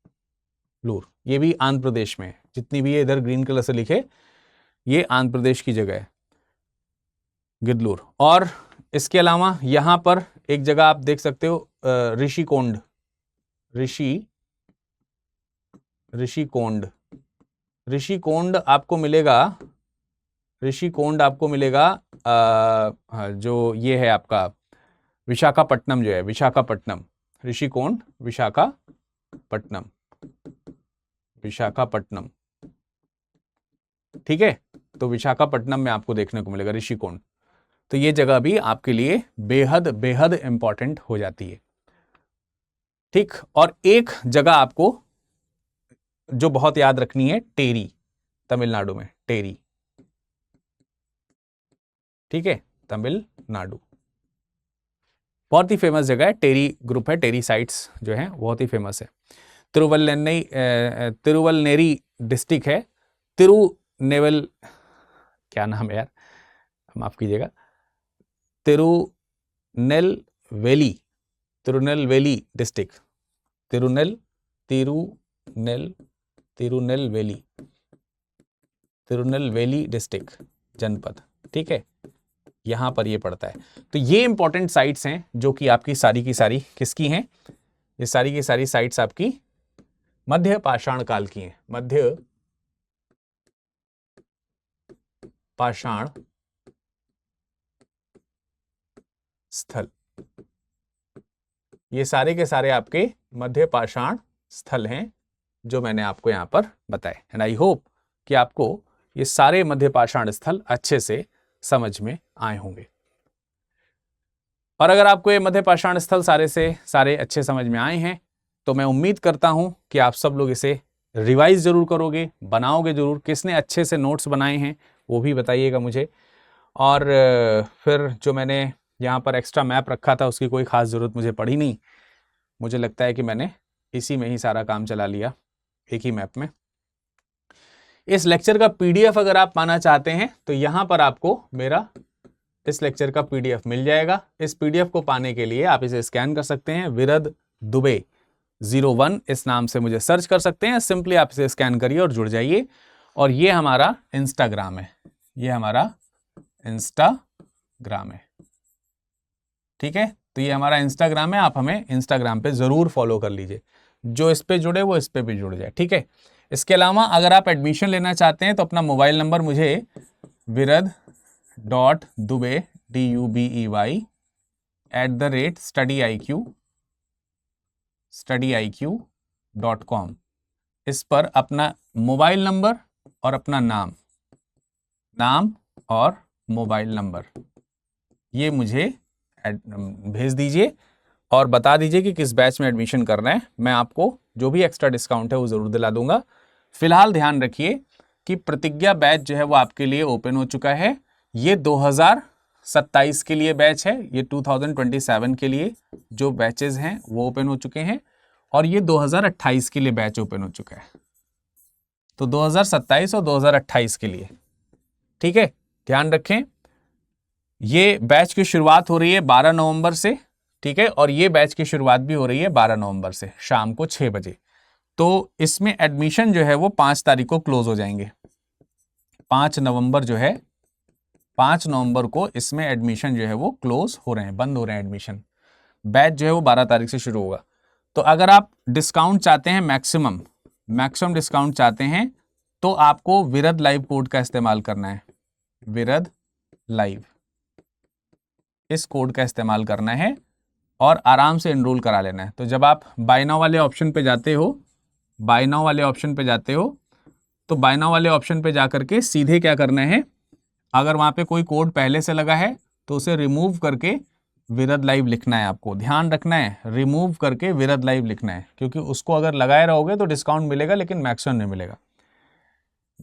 लूर, ये भी आंध्र प्रदेश में है। जितनी भी ये इधर ग्रीन कलर से लिखे, ये आंध्र प्रदेश की जगह है गिदलूर। और इसके अलावा यहां पर एक जगह आप देख सकते हो ऋषिकोंड, ऋषिकोंड आपको मिलेगा, ऋषिकोंड आपको मिलेगा जो ये है आपका विशाखापट्टनम, जो है विशाखापट्टनम, ऋषिकोंड विशाखापट्टनम, ठीक है। तो विशाखापट्टनम में आपको देखने को मिलेगा ऋषिकोंड। तो ये जगह भी आपके लिए बेहद बेहद इंपॉर्टेंट हो जाती है, ठीक। और एक जगह आपको जो बहुत याद रखनी है, टेरी, तमिलनाडु में टेरी, ठीक है, तमिलनाडु बहुत ही फेमस जगह है, टेरी ग्रुप है, टेरी साइट्स जो है बहुत ही फेमस है। तिरुवल्लेरी डिस्ट्रिक्ट है, तिरुनेवल, क्या नाम है यार, माफ कीजिएगा, तिरुनेलवेली डिस्ट्रिक्ट, तिरुनेलवेली डिस्ट्रिक्ट जनपद, ठीक है, यहां पर ये पड़ता है। तो ये इंपॉर्टेंट साइट्स हैं जो कि आपकी सारी की सारी किसकी हैं, ये सारी की सारी साइट्स आपकी मध्य पाषाण काल की हैं, मध्य पाषाण स्थल, ये सारे के सारे आपके मध्य पाषाण स्थल हैं जो मैंने आपको यहां पर बताए। एंड आई होप कि आपको ये सारे मध्य पाषाण स्थल अच्छे से समझ में आए होंगे। और अगर आपको ये मध्य पाषाण स्थल सारे से सारे अच्छे समझ में आए हैं तो मैं उम्मीद करता हूं कि आप सब लोग इसे रिवाइज जरूर करोगे, बनाओगे जरूर। किसने अच्छे से नोट्स बनाए हैं वो भी बताइएगा मुझे। और फिर जो मैंने यहाँ पर एक्स्ट्रा मैप रखा था उसकी कोई ख़ास ज़रूरत मुझे पड़ी नहीं, मुझे लगता है कि मैंने इसी में ही सारा काम चला लिया, एक ही मैप में। इस लेक्चर का पीडीएफ अगर आप पाना चाहते हैं तो यहाँ पर आपको मेरा इस लेक्चर का पीडीएफ मिल जाएगा। इस पीडीएफ को पाने के लिए आप इसे स्कैन कर सकते हैं, विरद दुबे 01 इस नाम से मुझे सर्च कर सकते हैं। सिंपली आप इसे स्कैन करिए और जुड़ जाइए। और ये हमारा इंस्टाग्राम है, ये हमारा इंस्टाग्राम है, ठीक है। तो ये हमारा इंस्टाग्राम है, आप हमें इंस्टाग्राम पे ज़रूर फॉलो कर लीजिए। जो इस पे जुड़े वो इस पे भी जुड़ जाए, ठीक है। इसके अलावा अगर आप एडमिशन लेना चाहते हैं तो अपना मोबाइल नंबर मुझे virad.dubey @studyiq.com इस पर अपना मोबाइल नंबर और अपना नाम और मोबाइल नंबर ये मुझे भेज दीजिए और बता दीजिए कि किस बैच में एडमिशन करना है। मैं आपको जो भी एक्स्ट्रा डिस्काउंट है वो ज़रूर दिला दूंगा। फिलहाल ध्यान रखिए कि प्रतिज्ञा बैच जो है वो आपके लिए ओपन हो चुका है। ये 2027 के लिए बैच है, ये 2027 के लिए जो बैचेस हैं वो ओपन हो चुके हैं, और ये 2028 के लिए बैच ओपन हो चुका है। तो 2027 और 2028 के लिए, ठीक है, ध्यान रखें। ये बैच की शुरुआत हो रही है 12 नवंबर से, ठीक है, और ये बैच की शुरुआत भी हो रही है 12 नवंबर से शाम को 6 बजे। तो इसमें एडमिशन जो है वो 5 तारीख को क्लोज हो जाएंगे। 5 नवंबर जो है, 5 नवंबर को इसमें एडमिशन जो है वो क्लोज हो रहे हैं, बंद हो रहे हैं एडमिशन। बैच जो है वो 12 तारीख से शुरू होगा। तो अगर आप डिस्काउंट चाहते हैं, मैक्सिमम डिस्काउंट चाहते हैं, तो आपको विरद लाइव कोड का इस्तेमाल करना है। विरद लाइव, इस कोड का इस्तेमाल करना है और आराम से एनरोल करा लेना है। तो जब आप बाय नाउ वाले ऑप्शन पे जाते हो, तो बाय नाउ वाले ऑप्शन पे जाकर के सीधे क्या करना है, अगर वहाँ पे कोई कोड पहले से लगा है तो उसे रिमूव करके विरद लाइव लिखना है। आपको ध्यान रखना है, रिमूव करके विरद लाइव लिखना है, क्योंकि उसको अगर लगाए रहोगे तो डिस्काउंट मिलेगा लेकिन मैक्सिमम नहीं मिलेगा।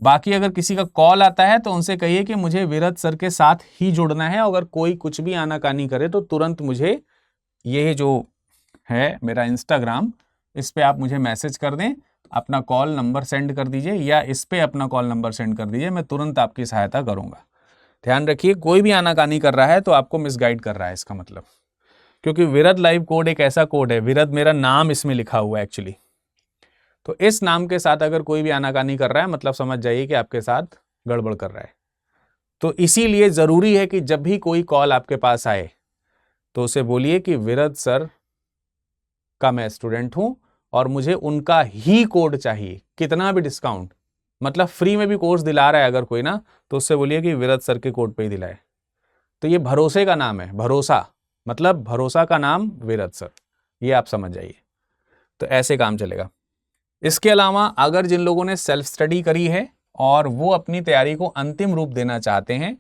बाकी अगर किसी का कॉल आता है तो उनसे कहिए कि मुझे विरद सर के साथ ही जुड़ना है। अगर कोई कुछ भी आनाकानी करे तो तुरंत मुझे ये जो है मेरा इंस्टाग्राम, इस पे आप मुझे मैसेज कर दें, अपना कॉल नंबर सेंड कर दीजिए, या इस पे अपना कॉल नंबर सेंड कर दीजिए, मैं तुरंत आपकी सहायता करूंगा। ध्यान रखिए, कोई भी आनाकानी कर रहा है तो आपको मिसगाइड कर रहा है इसका मतलब, क्योंकि विरद लाइव कोड एक ऐसा कोड है, विरद मेरा नाम इसमें लिखा हुआ है एक्चुअली। तो इस नाम के साथ अगर कोई भी आनाकानी कर रहा है मतलब समझ जाइए कि आपके साथ गड़बड़ कर रहा है। तो इसीलिए जरूरी है कि जब भी कोई कॉल आपके पास आए तो उसे बोलिए कि विरद सर का मैं स्टूडेंट हूं और मुझे उनका ही कोड चाहिए, कितना भी डिस्काउंट, मतलब फ्री में भी कोर्स दिला रहा है अगर कोई ना, तो उससे बोलिए कि विरद सर के कोड पे ही दिलाए। तो ये भरोसे का नाम है, भरोसा मतलब भरोसा का नाम विरद सर, ये आप समझ जाइए। तो ऐसे काम चलेगा। इसके अलावा अगर जिन लोगों ने सेल्फ स्टडी करी है और वो अपनी तैयारी को अंतिम रूप देना चाहते हैं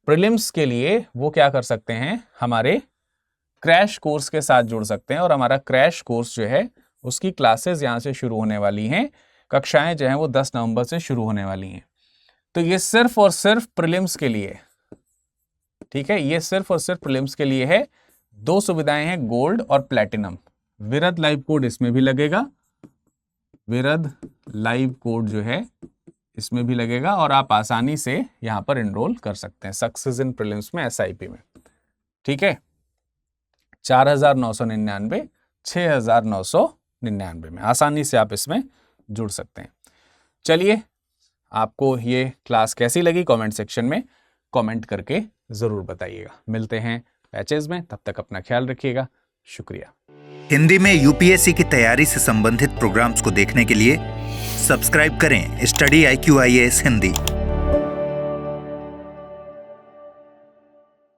प्रीलिम्स के लिए, वो क्या कर सकते हैं, हमारे क्रैश कोर्स के साथ जुड़ सकते हैं। और हमारा क्रैश कोर्स जो है उसकी क्लासेस यहाँ से शुरू होने वाली हैं, कक्षाएं जो हैं वो 10 नवंबर से शुरू होने वाली हैं। तो ये सिर्फ और सिर्फ प्रीलिम्स के लिए, ठीक है, ये सिर्फ और सिर्फ प्रीलिम्स के लिए है। 2 सुविधाएं हैं, गोल्ड और प्लैटिनम। विरद लाइव कोड इसमें भी लगेगा, विरद लाइव कोड जो है इसमें भी लगेगा और आप आसानी से यहां पर एनरोल कर सकते हैं सक्सेस इन प्रीलिम्स में, एसआईपी में। ठीक है, 4,999, 6,999 में आसानी से आप इसमें जुड़ सकते हैं। चलिए, आपको ये क्लास कैसी लगी कमेंट सेक्शन में कमेंट करके जरूर बताइएगा। मिलते हैं बैचेस में, तब तक अपना ख्याल रखिएगा। शुक्रिया। हिंदी में यूपीएससी की तैयारी से संबंधित प्रोग्राम्स को देखने के लिए सब्सक्राइब करें स्टडी IQ IAS हिंदी।